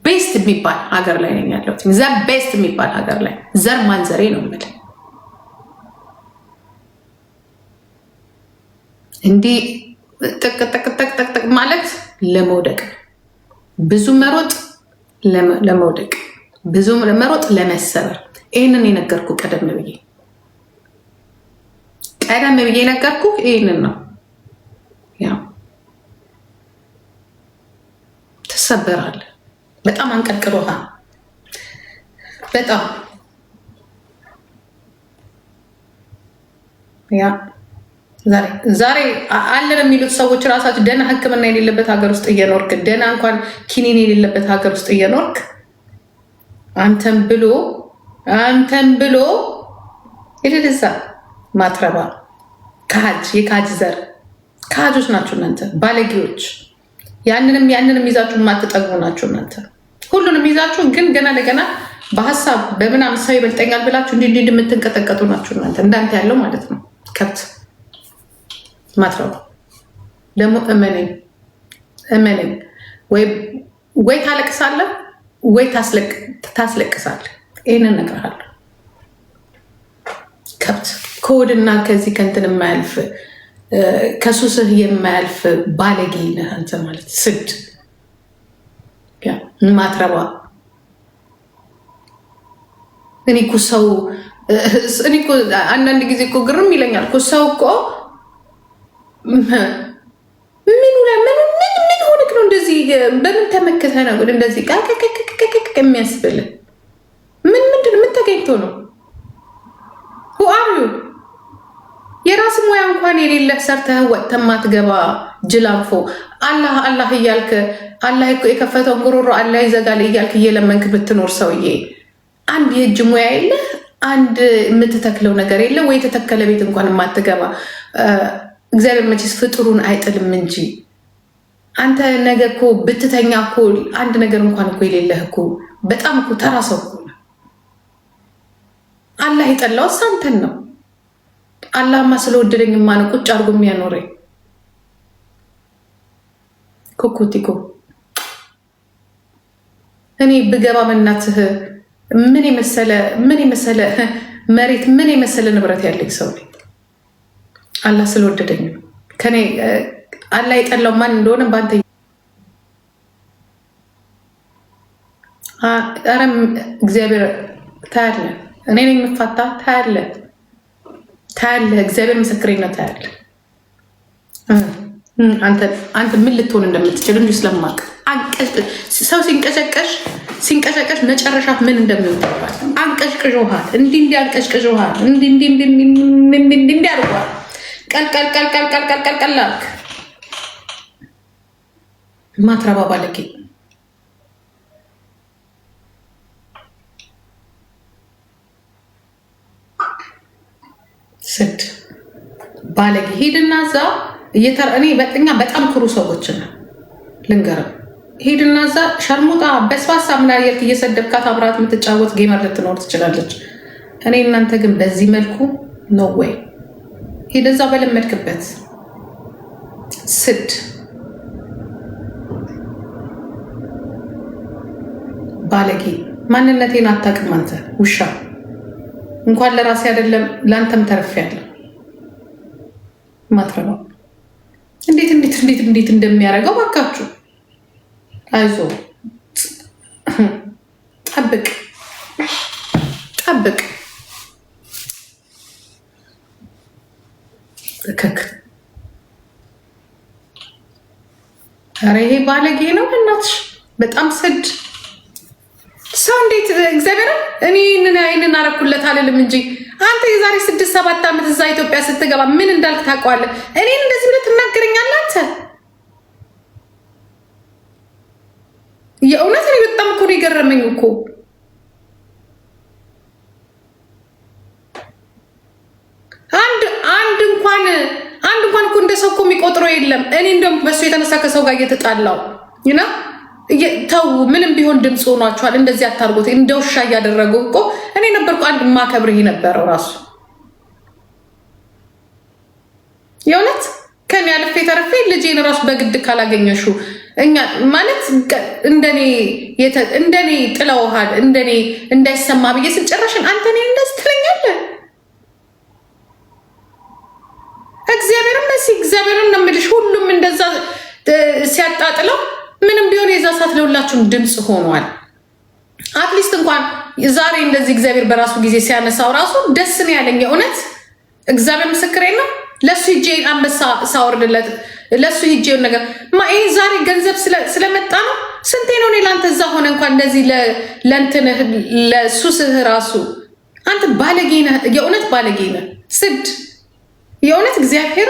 S1: ቤስት የሚባል ሀገር ላይ ነኝ ያለሁት። ዘ ቤስት የሚባል ሀገር ላይ ዘር ማንዘሬ ነው የምልህ። እንዲህ ጥቅ ማለት ለመውደቅ ብዙ መሮጥ ለመውደቅ ብዙ መሮጥ ለመሰበር። ይህንን የነገርኩ ቀደም ብዬ የነገርኩ ይህንን ነው። ያው ትሰበራለህ። በጣም አንቀጥቅጦሃል። በጣም ያ ዛሬ አለን የሚሉት ሰዎች ራሳቸው ደህና ሕክምና የሌለበት ሀገር ውስጥ እየኖርክ ደህና እንኳን ኪኒን የሌለበት ሀገር ውስጥ እየኖርክ አንተም ብሎ ይልልዛ ማትረባ የካጅ ዘር ካጆች ናቸው እናንተ ባለጌዎች። ያንንም ይዛችሁ የማትጠግቡ ናቸው እናንተ። ሁሉንም ይዛችሁ ግን ገና ለገና በሀሳብ በምናምን ሰው ይበልጠኛል ብላችሁ እንዲህ የምትንቀጠቀጡ ናቸው እናንተ። እንዳንተ ያለው ማለት ነው ከብት ማትረባ። ደግሞ እመነኝ ወይ ታለቅሳለህ ወይ ታስለቅሳለህ። ይህንን እነግርሃለሁ። ከብት ከወድና ከዚህ ከንትን የማያልፍ ከሱስህ የማያልፍ ባለጌ ነህ አንተ ማለት ስድ ማትረባ። እኔ እኮ አንዳንድ ጊዜ እኮ ግርም ይለኛል እኮ ሰው እኮ ምን ሆነክ ነው እንደዚህ? በምን ተመከተ ነው እንደዚህ የሚያስብል? ምንድን ምን ተገኝቶ ነው? ሁአሩ የራስ ሙያ እንኳን የሌለ ሰርተህ ወጥተህ ማትገባ ጅላንፎ አላህ እያልክ አላህ የከፈተውን ጉሮሮ አላህ ይዘጋል እያልክ እየለመንክ ብትኖር ሰውዬ አንድ የእጅ ሙያ የለ፣ አንድ የምትተክለው ነገር የለ ወይ የተተከለ ቤት እንኳን የማትገባ እግዚአብሔር መቼስ ፍጡሩን አይጥልም እንጂ አንተ ነገር እኮ ብትተኛ እኮ አንድ ነገር እንኳን እኮ የሌለህ እኮ በጣም እኮ ተራ ሰው እኮ ነው። አላህ የጠላው አንተን ነው። አላህማ ስለወደደኝማ ነው ቁጭ አድርጎ የሚያኖረኝ። ኮኮቲኮ እኔ ብገባ በእናትህ ምን የመሰለ መሬት ምን የመሰለ ንብረት ያለኝ ሰው ነኝ። አላህ ስለወደደኝ ነው። ከኔ አላህ የጠላው ማን እንደሆነ ባንተ አረም እግዚአብሔር ታያለ። እኔ ነኝ የምፋታ ታያለ። እግዚአብሔር ምስክሬን ነው። ታያለ አንተ ምን ልትሆን እንደምትችል እንጂ ስለማቅ ሰው ሲንቀሸቀሽ መጨረሻ ምን እንደሚሆን ታውቃለህ። አንቀሽቅሾሃል፣ እንዲህ አንቀሽቅሾሃል፣ እንዲህ አድርጓል። ቀልቀል ላክ ማትረባ ባለጌ። ስድ ባለጌ ሂድና እዛ እኔ በጣም ክሩ ሰዎች ነው ልንገርም። ሂድና እዛ ሸርሙጣ በስባሳ ምን አየርክ እየሰደብካት አብራት የምትጫወት ጌመር ልትኖር ትችላለች። እኔ እናንተ ግን በዚህ መልኩ ኖ ወይ። ሂድ እዛ በለመድክበት ስድ ባለጌ። ማንነቴን አታውቅም አንተ ውሻ። እንኳን ለራሴ አይደለም ለአንተም ተርፌያለሁ። ማትረባው እንዴት እንደሚያደርገው ባካችሁ አይዞ ጠብቅ እከክ። ኧረ ይሄ ባለጌ ነው እናትሽ። በጣም ስድ ሰው እንዴት እግዚአብሔር እኔ ይህንን አረኩለት አልልም እንጂ አንተ የዛሬ 6-7 ዓመት እዛ ኢትዮጵያ ስትገባ ምን እንዳልክ ታውቀዋለህ። እኔን እንደዚህ ብለህ ትናገረኛለህ አንተ? የእውነት እኔ በጣም እኮ ነው የገረመኝ እኮ። አንድ እንኳን እኮ እንደ ሰው እኮ የሚቆጥረው የለም። እኔ እንደውም በሱ የተነሳ ከሰው ጋር እየተጣላው ይና ተው ምንም ቢሆን ድምፅ ሆኗቸዋል። እንደዚህ አታርጎት እንደ ውሻ እያደረጉ እኮ እኔ ነበርኩ አንድ ማከብርህ ነበረው ራሱ የእውነት ከኔ አልፌ ተርፌ ልጄን ራሱ በግድ ካላገኘሹ እኛ ማለት እንደኔ ጥለውሃል እንደኔ እንዳይሰማ ብዬ ስጨረሽን አንተ እኔ እንደዚህ ትለኛለህ። እግዚአብሔርን ነው የምልሽ። ሁሉም እንደዛ ሲያጣጥለው ምንም ቢሆን የዛ ሰዓት ለሁላችሁም ድምፅ ሆኗል። አትሊስት እንኳን ዛሬ እንደዚህ እግዚአብሔር በራሱ ጊዜ ሲያነሳው ራሱ ደስ ነው ያለኝ። እውነት እግዚአብሔር ምስክሬ ነው። ለሱ ሂጄ አንበሳ ሳወርድለት ለሱ ሂጄ ነገር ይሄ ዛሬ ገንዘብ ስለመጣ ነው። ስንቴ ነው እኔ ለአንተ እዛ ሆነ እንኳን እንደዚህ ለእንትንህ ለሱስህ ራሱ አንተ ባለጌ ነህ፣ የእውነት ባለጌ ነህ። ስድ የእውነት እግዚአብሔር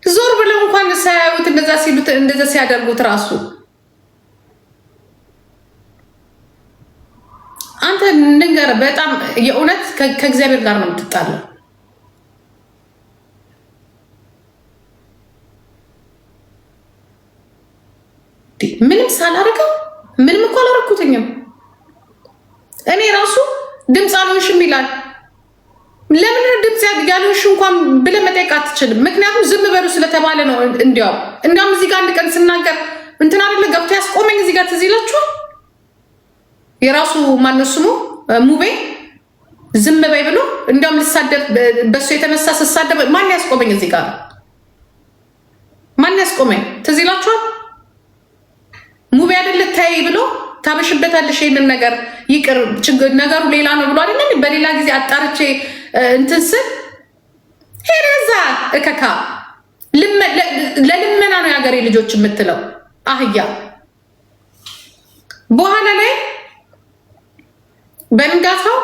S1: ዞር ብለው እንኳን ሳያዩት እንደዛ ሲሉት እንደዛ ሲያደርጉት ራሱ አንተ ንገር። በጣም የእውነት ከእግዚአብሔር ጋር ነው የምትጣለው። ምንም ሳላረገው ምንም እኮ አላረኩትኝም። እኔ ራሱ ድምፅ አልሆንሽም ይላል። ለምን ድምፅ ያልሆንሽ እንኳን ብለህ መጠየቅ አትችልም። ምክንያቱም ዝም በሉ ስለተባለ ነው። እንዲያውም እዚህ ጋር አንድ ቀን ስናገር እንትን አይደለ ገብቶ ያስቆመኝ እዚህ ጋር ትዝ ይላችኋል። የራሱ ማነው ስሙ ሙቤ ዝም በይ ብሎ እንዲያውም ልሳደብ በሱ የተነሳ ስሳደብ ማን ያስቆመኝ? እዚህ ጋር ማን ያስቆመኝ? ትዝ ይላችኋል። ሙቤ አይደለ ታይ ብሎ ታበሽበታለሽ ይሄንን ነገር ይቅር ነገሩ ሌላ ነው ብሎ አይደለ በሌላ ጊዜ አጣርቼ እንትን ስል ሄረዛ እከካ ለልመና ነው የሀገሬ ልጆች የምትለው አህያ። በኋላ ላይ በንጋታው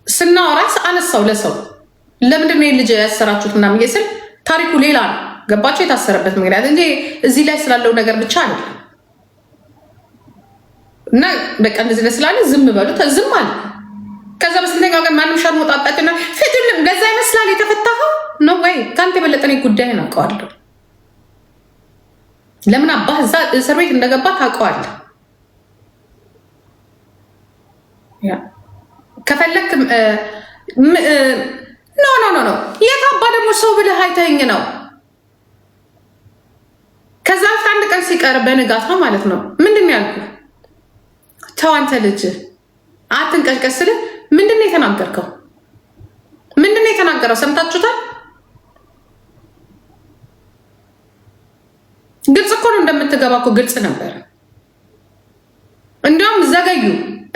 S1: ስናወራስ አነሳው ለሰው ለምንድን ነው ልጅ ያሰራችሁት ምናምን ስል ታሪኩ ሌላ ነው። ገባቸው የታሰረበት ምክንያት እንጂ እዚህ ላይ ስላለው ነገር ብቻ ነው። እና በቃ እንደዚህ ለስላለ ዝም በሉት ዝም አለ። ከዛ በስንተኛው ቀን ማንም ሸር ሞጣጣጭና ፍትልም ገዛ ይመስላል የተፈታኸው ነው ወይ ካንተ የበለጠ እኔ ጉዳይ አውቀዋለሁ። ለምን አባህ እዛ እስር ቤት እንደገባ ታውቀዋለህ። ያ ከፈለክ ኖ የት አባ ደግሞ ሰው ብለህ አይተኸኝ ነው። ከዛ አንድ ቀን ሲቀር በንጋት ነው ማለት ነው ምንድን ነው ያልኩህ? ተው አንተ ልጅ አትንቀሽቀሽ ስልህ ምንድን ነው የተናገርከው? ምንድን ነው የተናገረው? ሰምታችሁታል? ግልጽ እኮ ነው እንደምትገባ እኮ ግልጽ ነበር። እንዲያውም ዘገዩ፣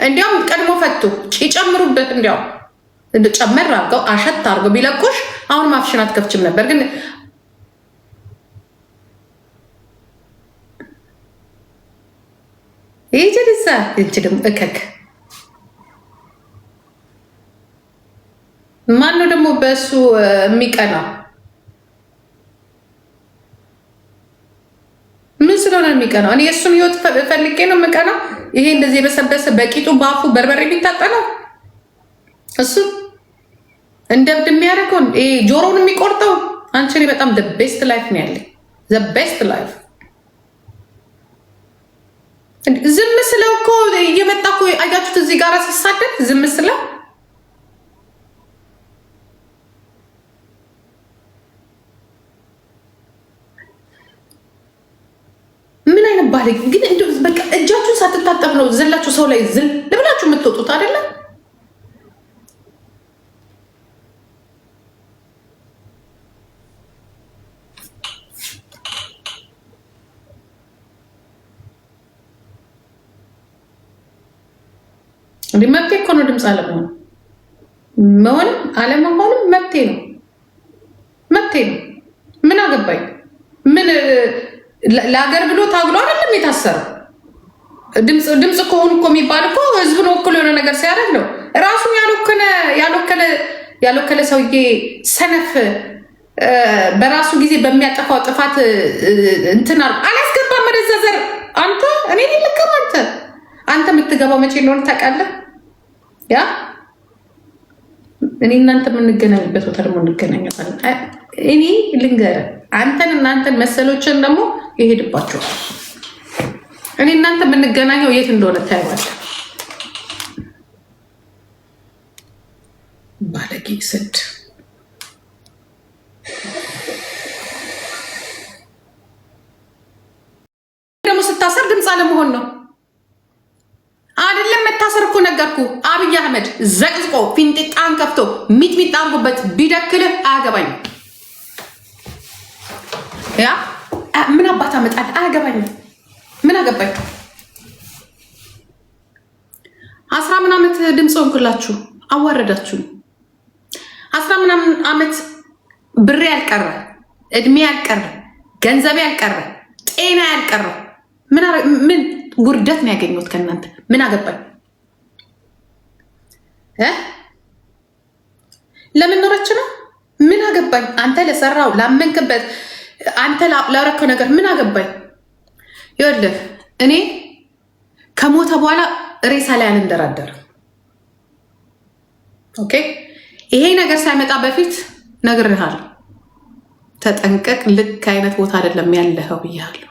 S1: እንዲያውም ቀድሞ ፈቱ ይጨምሩበት፣ እንዲያውም ጨመር አድርገው አሸት አድርገው ቢለቁሽ አሁን ማፍሽን አትከፍችም ነበር። ግን ይሄ እንቺ ደግሞ እከክ ማነው ደግሞ በእሱ የሚቀናው? ምን ስለሆነ የሚቀናው? እኔ የእሱን ህይወት ፈልጌ ነው የምቀናው? ይሄ እንደዚህ የበሰበሰ በቂጡ ባፉ በርበሬ የሚታጠነው እሱ እንደብድ የሚያደርገው ይሄ ጆሮውን የሚቆርጠው አንቺ። እኔ በጣም ቤስት ላይፍ ነው ያለኝ፣ ቤስት ላይፍ። ዝም ስለው እኮ እየመጣ እኮ አያችሁት፣ እዚህ ጋር ሲሳደድ ዝም ስለው ምን አይነት ባለ ግን እንደው በቃ እጃችሁን ሳትታጠብ ነው ዘላችሁ ሰው ላይ ዝል ለብላችሁ የምትወጡት አይደለም? እንዴ መብቴ እኮ ነው ድምፅ አለመሆን መሆንም አለመሆንም መብቴ ነው፣ መብቴ ነው። ምን አገባኝ? ምን ለሀገር ብሎ ታግሎ አይደለም የታሰረው? ድምፅ ከሆኑ እኮ የሚባል እኮ ህዝብን ወክሎ የሆነ ነገር ሲያደርግ ነው። ራሱን ያልወከለ ሰውዬ ሰነፍ በራሱ ጊዜ በሚያጠፋው ጥፋት እንትን አላስገባም ወደዛ ዘር። አንተ እኔ ልልከም አንተ የምትገባው መቼ እንደሆነ ታውቃለህ? ያ እኔ እናንተ የምንገናኝበት ቦታ ደግሞ እንገናኛለን። እኔ ልንገርህ አንተን እናንተን መሰሎችን ደግሞ ይሄድባቸዋል። እኔ እናንተ የምንገናኘው የት እንደሆነ ታይዋለህ። ባለጌ ስድ ለመሆን ነው አይደለም። መታሰር እኮ ነገርኩ። አብይ አህመድ ዘቅዝቆ ፊንጢጣን ከፍቶ ሚጥሚጣ አርጎበት ቢደክልህ አያገባኝም። ያ ምን አባት አመጣል አያገባኝም። ምን አገባኝ? 10 ምናምን ዓመት ድምፅ ሆንኩላችሁ፣ አዋረዳችሁ። 10 ምናምን ዓመት ብሬ ያልቀረ፣ እድሜ ያልቀረ፣ ገንዘብ ያልቀረ፣ ጤና ያልቀረ ምን ጉርደት ነው ያገኘሁት ከእናንተ? ምን አገባኝ? ለምን ኖረች ነው? ምን አገባኝ? አንተ ለሰራው ላመንክበት፣ አንተ ላረከው ነገር ምን አገባኝ? ይኸውልህ እኔ ከሞተ በኋላ ሬሳ ላይ አልንደራደርም። ኦኬ፣ ይሄ ነገር ሳይመጣ በፊት ነግሬሃለሁ። ተጠንቀቅ፣ ልክ አይነት ቦታ አይደለም ያለኸው ብያለሁ።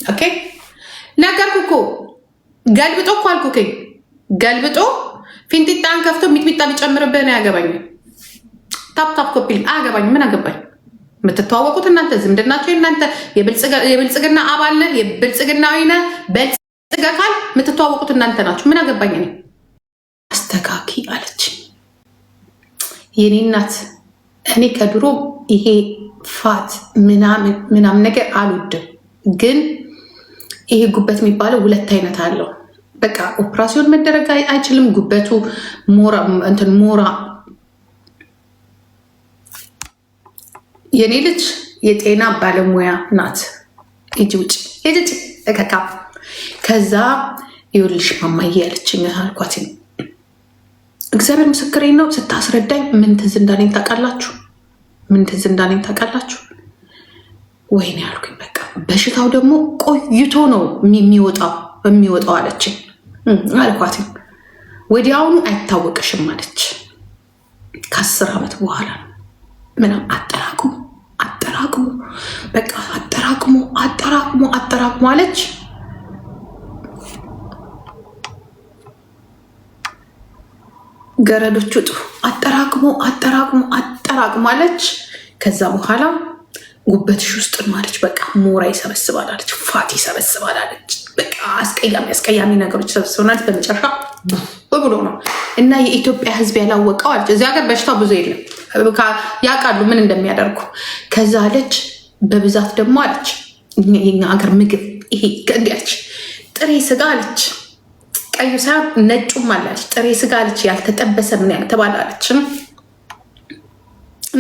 S1: ኦኬ፣ ነገርኩ እኮ ገልብጦ እኮ አልኩ። ገልብጦ ፊንጢጣን ከፍቶ ሚጥሚጣ ቢጨምርብህ ነው ያገባኝ። ታፕ ኮፒ አያገባኝ። ምን አገባኝ? የምትተዋወቁት እናንተ ዝምድናቸው እናንተ የብልጽግና አባል ነህ፣ የብልጽግናዊ ነህ፣ በልጽገካል የምትተዋወቁት እናንተ ናችሁ። ምን አገባኝ? እኔ አስተካኪ አለች የኔ እናት። እኔ ከድሮ ይሄ ፋት ምናምን ነገር አልወድም፣ ግን ይሄ ጉበት የሚባለው 2 አይነት አለው። በቃ ኦፕራሲዮን መደረግ አይችልም። ጉበቱ ሞራ የኔ ልጅ የጤና ባለሙያ ናት። ሂጂ ውጭ ሂጂ እከካ። ከዛ ይኸውልሽ ማማዬ ያለችኝ አልኳት። እግዚአብሔር ምስክሬ ነው። ስታስረዳኝ ምን ትዝ እንዳለኝ ታውቃላችሁ? ወይኔ ያልኩኝ። በቃ በሽታው ደግሞ ቆይቶ ነው የሚወጣው አለችኝ። አልኳት ወዲያውኑ አይታወቅሽም አለች። ከ10 ዓመት በኋላ ምናምን አጠራቅሙ በቃ አጠራቅሙ አለች። ገረዶቹ ጥሩ አጠራቅሙ አለች። ከዛ በኋላ ጉበትሽ ውስጥ ማለች በቃ ሞራ ይሰበስባል አለች፣ ፋት ይሰበስባል አለች። በቃ አስቀያሚ ነገሮች ሰበስበናል። በመጨረሻ ብሎ ነው እና የኢትዮጵያ ሕዝብ ያላወቀው አለች። እዚህ ሀገር በሽታው ብዙ የለም፣ ያውቃሉ ምን እንደሚያደርጉ። ከዛ አለች በብዛት ደግሞ አለች የኛ ሀገር ምግብ ይሄ እንዲህ አለች፣ ጥሬ ስጋ አለች፣ ቀዩ ሳይሆን ነጩም አለች፣ ጥሬ ስጋ አለች፣ ያልተጠበሰ ምን ያልተባለ አለች።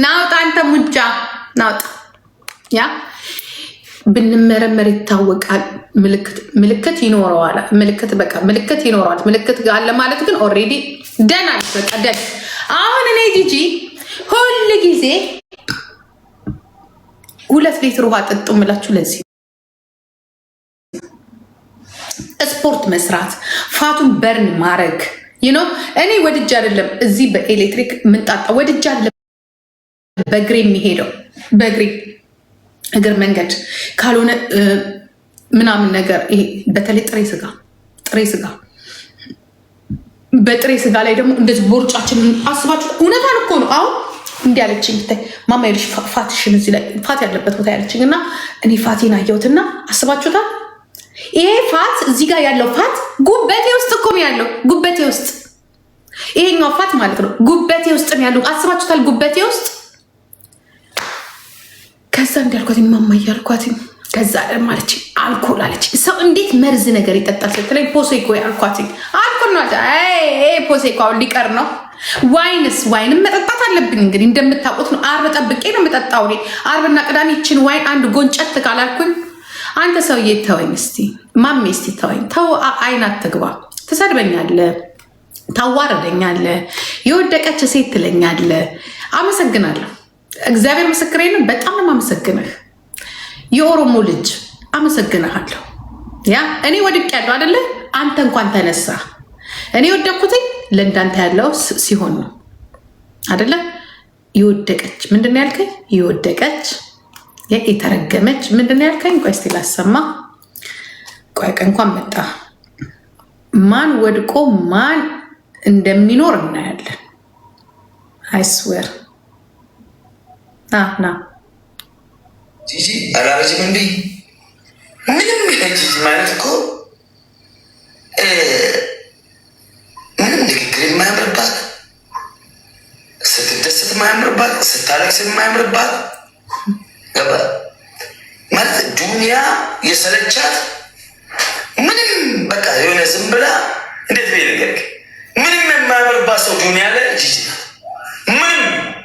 S1: ናውጣ አንተ ሙጃ ናውጣ። ያ ብንመረመር ይታወቃል። ምልክት ይኖረዋል። ምልክት ይኖረዋል። ምልክት አለ ማለት ግን ኦልሬዲ ደና በቃ ደን። አሁን እኔ ጂጂ ሁል ጊዜ 2 ሊትር ውሃ ጠጡ ምላችሁ ለዚህ ስፖርት መስራት፣ ፋቱን በርን ማድረግ እኔ ወድጄ አይደለም እዚህ በኤሌክትሪክ ምንጣጣ ወድጄ አይደለም በእግሬ የሚሄደው በእግሬ እግር መንገድ ካልሆነ ምናምን ነገር ይሄ በተለይ ጥሬ ስጋ በጥሬ ስጋ ላይ ደግሞ እንደዚህ ቦርጫችን አስባችሁ እውነታን እኮ ነው። አሁን እንዲህ ያለችኝ ብታይ ማማ ይልሽ ፋትሽን እዚህ ላይ ፋት ያለበት ቦታ ያለችኝ እና እኔ ፋቴን አየሁትና አስባችሁታል። ይሄ ፋት እዚህ ጋር ያለው ፋት ጉበቴ ውስጥ እኮ ነው ያለው። ጉበቴ ውስጥ ይሄኛው ፋት ማለት ነው ጉበቴ ውስጥ ነው ያለው። አስባችሁታል? ጉበቴ ውስጥ ከዛ እንዳልኳት ማማ እያልኳት ከዛ ማለች አልኮል አለች። ሰው እንዴት መርዝ ነገር ይጠጣል ስትለኝ ፖሴኮ ያልኳት አልኮል ነው። ፖሴኮ አሁን ሊቀር ነው። ዋይንም መጠጣት አለብኝ እንግዲህ እንደምታውቁት ነው። አርብ ጠብቄ ነው የምጠጣው። አርብና ቅዳሜ ይችን ዋይን አንድ ጎንጨት ካላልኩኝ አንተ ሰውዬ ተወኝ እስቲ ማሜ እስቲ ተወኝ። ተው አይናት ትግባ። ትሰድበኛለህ፣ ታዋረደኛለህ፣ የወደቀች ሴት ትለኛለህ። አመሰግናለሁ። እግዚአብሔር ምስክሬ ነው። በጣም ነው የማመሰግንህ። የኦሮሞ ልጅ አመሰግንሃለሁ። ያ እኔ ወድቄያለሁ አይደለ? አንተ እንኳን ተነሳ። እኔ ወደቅኩትኝ ለእንዳንተ ያለው ሲሆን ነው አይደለ? የወደቀች ምንድን ነው ያልከኝ? የወደቀች የተረገመች ምንድን ነው ያልከኝ? ቆይ እስቲ ላሰማ። ቆይ እንኳን መጣ። ማን ወድቆ ማን እንደሚኖር እናያለን። አይስዌር ና
S3: ጂጂ አላረጅም እንዴ? ምንም ጂጂ ማለት እኮ ምንም ንግግር የማያምርባት፣ ስትደሰት የማያምርባት፣ ስታለቅስ የማያምርባት ገባ ማለት ዱንያ የሰለቻት ምንም በቃ የሆነ ዝም ብላ እንዴት ብዬ ነገር ምንም የማያምርባት ሰው ዱንያ ላይ ጂጂ ናት። ምንም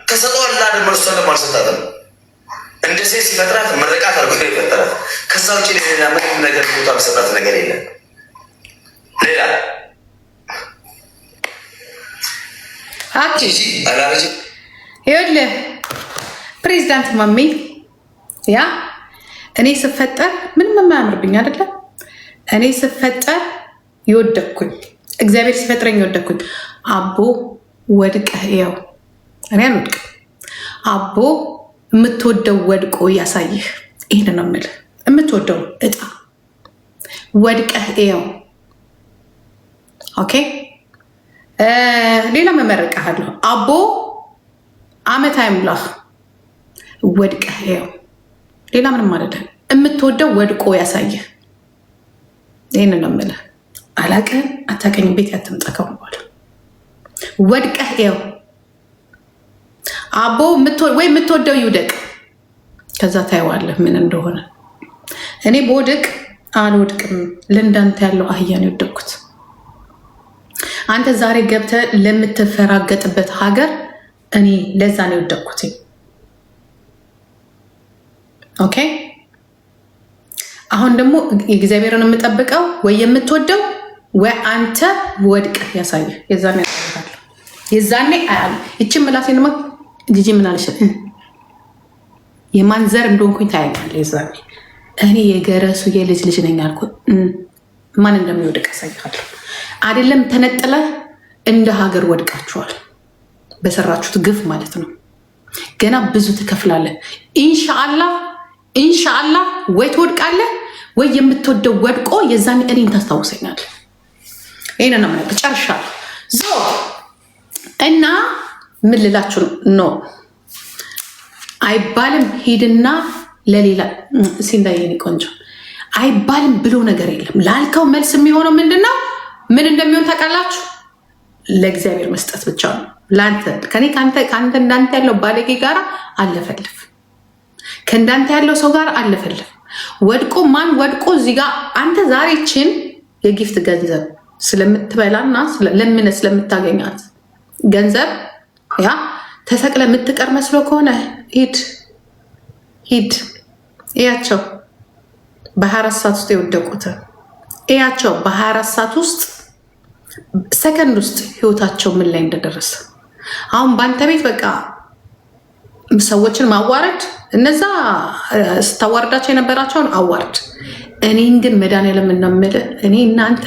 S3: ተሰጠው አላ ደመርሶ ለማልሰጣትም እንደ ሴት ሲፈጥራት ምርቃት አድርጎ ይፈጠራል። ከዛ ውጭ ሌላ ምንም ነገር ቦታ መሰጣት ነገር የለም። ሌላ
S1: ጂጂ አላረጅም ይኸውልህ ፕሬዚዳንት ማሜ ያ እኔ ስፈጠር ምንም የማያምርብኝ አይደለም። እኔ ስፈጠር የወደቅኩኝ እግዚአብሔር ሲፈጥረኝ የወደቅኩኝ አቦ ወድቀህ ያው እኔ አልወድቅም። አቦ የምትወደው ወድቆ ያሳይህ። ይህን ነው የምልህ። የምትወደው እጣ ወድቀህ ያው ኦኬ። ሌላ መመረቅሃለሁ። አቦ አመት አይሙላህ ወድቀህ ያው ሌላ ምንም ማለት ነው። የምትወደው ወድቆ ያሳየህ። ይህን ነው የምልህ። አላቅህም፣ አታውቀኝም፣ ቤት ያትምጠቀሙ በኋላ ወድቀህ ያው አቦ ወይ የምትወደው ይውደቅ፣ ከዛ ታየዋለህ ምን እንደሆነ። እኔ በወድቅ አልወድቅም። ለእንዳንተ ያለው አህያን የወደቅኩት አንተ ዛሬ ገብተህ ለምትፈራገጥበት ሀገር እኔ ለዛ ነው የወደቅኩት። ኦኬ አሁን ደግሞ እግዚአብሔርን የምጠብቀው ወይ የምትወደው ወይ አንተ ወድቀህ ያሳየህ። የዛኔ ያሳያል። የዛኔ አያል እቺ ምላሴንማ ጂጂ ምን አለሽ? የማን ዘር እንደሆንኩኝ ታያለህ። የዛኔ እኔ የገረሱ የልጅ ልጅ ነኝ አልኩ። ማን እንደሚወድቅ ያሳይሃለሁ። አይደለም ተነጥለህ እንደ ሀገር ወድቃችኋል። በሰራችሁት ግፍ ማለት ነው። ገና ብዙ ትከፍላለህ። ኢንሻአላህ ወይ ትወድቃለህ ወይ የምትወደው ወድቆ የዛኔ እኔን ታስታውሰኛለህ። ይሄን ነው ማለት ጨርሻለሁ። እና ምን ልላችሁ ነው አይባልም። ሂድና ለሌላ ሲንዳየኔ ቆንጆ አይባልም ብሎ ነገር የለም። ላልከው መልስ የሚሆነው ምንድነው? ምን እንደሚሆን ታውቃላችሁ? ለእግዚአብሔር መስጠት ብቻ ነው። ለአንተ ከአንተ እንዳንተ ያለው ባለጌ ጋር አለፈልፍ፣ ከእንዳንተ ያለው ሰው ጋር አለፈልፍ። ወድቆ ማን ወድቆ እዚህ ጋር አንተ ዛሬችን የጊፍት ገንዘብ ስለምትበላና ለምነ ስለምታገኛት ገንዘብ ያ ተሰቅለ የምትቀር መስሎ ከሆነ ሂድ እያቸው በ24 ሰዓት ውስጥ የወደቁት እያቸው በ24 ሰዓት ውስጥ ሰከንድ ውስጥ ህይወታቸው ምን ላይ እንደደረሰ። አሁን በአንተ ቤት በቃ ሰዎችን ማዋረድ፣ እነዛ ስታዋርዳቸው የነበራቸውን አዋርድ። እኔን ግን መድኃኒዓለም ነው የምልህ፣ እኔ እናንተ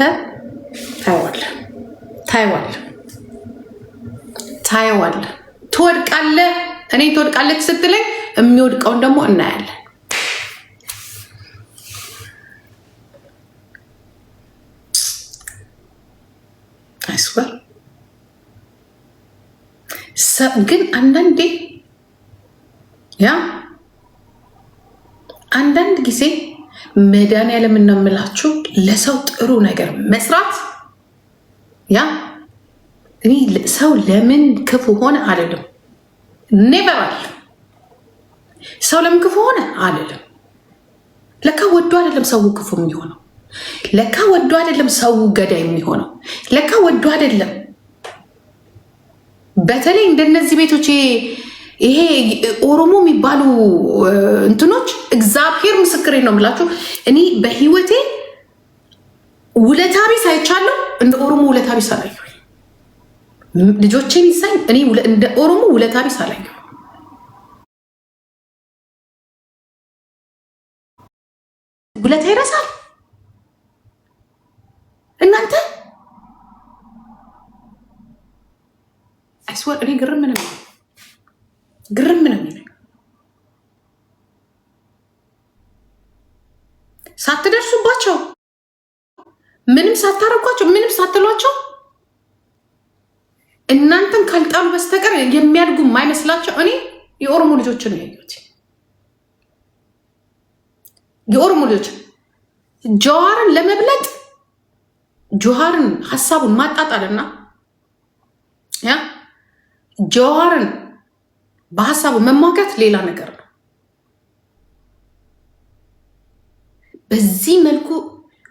S1: ታየዋለህ፣ ትወድቃለህ። እኔ ትወድቃለህ ስትለኝ የሚወድቀውን ደግሞ እናያለን። አይስበር ግን አንዳንድ ጊዜ መድኃኒዓለም ነው የምላችሁ ለሰው ጥሩ ነገር መስራት እኔ ሰው ለምን ክፉ ሆነ አልልም። ኔቨር አለ ሰው ለምን ክፉ ሆነ አልልም። ለካ ወዶ አይደለም ሰው ክፉ የሚሆነው። ለካ ወዶ አይደለም ሰው ገዳይ የሚሆነው። ለካ ወዶ አይደለም። በተለይ እንደነዚህ ቤቶች ይሄ ኦሮሞ የሚባሉ እንትኖች እግዚአብሔር ምስክሬ ነው የምላችሁ። እኔ በህይወቴ ውለታ ቢስ አይቻለሁ፣ እንደ ኦሮሞ ውለታ ቢስ አላየሁ። ልጆቼን ይሳኝ እኔ እንደ ኦሮሞ ውለታ ቢስ አላየሁ። ውለታ ይረሳል እናንተ አይስወር። እኔ ግርም ነው ሳትደርሱባቸው ምንም ሳታረጓቸው ምንም ሳትሏቸው እናንተን ካልጣሉ በስተቀር የሚያድጉ የማይመስላቸው እኔ የኦሮሞ ልጆችን ነው ያዩት። የኦሮሞ ልጆች ጀዋርን ለመብለጥ ጀዋርን ሀሳቡን ማጣጣልና ያ ጀዋርን በሀሳቡ መሟገት ሌላ ነገር ነው።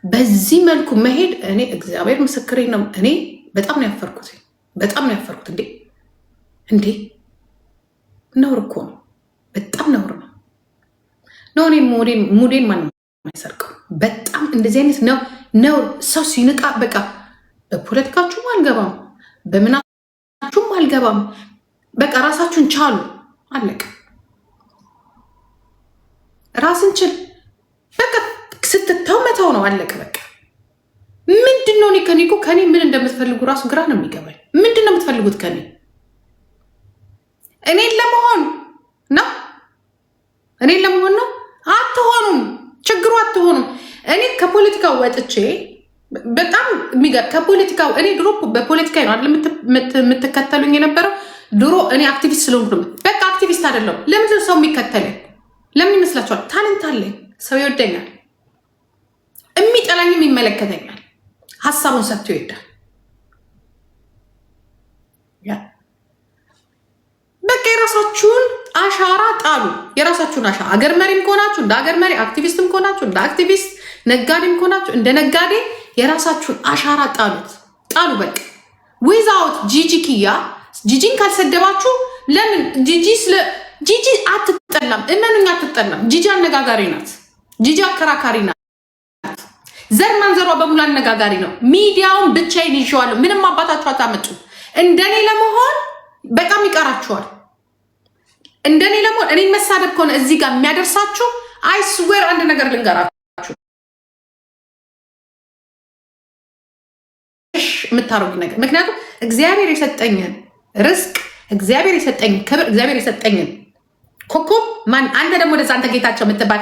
S1: በዚህ መልኩ መሄድ እኔ እግዚአብሔር ምስክሬ ነው። እኔ በጣም ነው ያፈርኩት። እንዴ ነውር እኮ ነው። በጣም ነውር ነው። እኔ ሙዴን ማንም አይሰርቀው። በጣም እንደዚህ አይነት ነው ሰው ሲንቃ በቃ በፖለቲካችሁም አልገባም፣ በምናችሁም አልገባም። በቃ ራሳችሁን ቻሉ። አለቀ። ራስን ችል። በቃ ስትተው መተው ነው። አለቀ። በቃ ምንድነው? ከኔ ምን እንደምትፈልጉ ራሱ ግራ ነው የሚገባኝ። ምንድነው የምትፈልጉት ከኔ? እኔን ለመሆን ነው? እኔን ለመሆን ነው? አትሆኑም። ችግሩ አትሆኑም። እኔ ከፖለቲካው ወጥቼ በጣም ከፖለቲካው እኔ ድሮ በፖለቲካ ነው አይደል የምትከተሉኝ የነበረው። ድሮ እኔ አክቲቪስት ስለሆንኩ በቃ አክቲቪስት አይደለም። ለምንድን ሰው የሚከተለኝ? ለምን ይመስላችኋል? ታለንት አለኝ። ሰው ይወደኛል፣ የሚጠላኝም ይመለከተኛል። ሀሳቡን ሰጥቶ ይወዳል። በቃ የራሳችሁን አሻራ ጣሉ። የራሳችሁን አሻራ አገር መሪም ከሆናችሁ እንደ አገር መሪ፣ አክቲቪስትም ከሆናችሁ እንደ አክቲቪስት፣ ነጋዴም ከሆናችሁ እንደ ነጋዴ የራሳችሁን አሻራ ጣሉ። በቃ ዊዛውት ጂጂ ኪያ ጂጂን ካልሰደባችሁ ለምን ጂጂ አትጠላም። እመኑኝ አትጠላም። ጂጂ አነጋጋሪ ናት። ጂጂ አከራካሪ ናት። ዘር ማንዘሯ በሙሉ አነጋጋሪ ነው። ሚዲያውን ብቻዬን ይዤዋለሁ። ምንም አባታችሁ አታመጡ። እንደኔ ለመሆን በጣም ይቀራችኋል። እንደኔ ለመሆን እኔ መሳደብ ከሆነ እዚህ ጋር የሚያደርሳችሁ አይስዌር አንድ ነገር ልንገራችሁ የምታረጉ ነገር። ምክንያቱም እግዚአብሔር የሰጠኝን ርስቅ፣ እግዚአብሔር የሰጠኝን ክብር፣ እግዚአብሔር የሰጠኝን ኮከብ ማን አንተ ደግሞ ወደዛ አንተ ጌታቸው የምትባል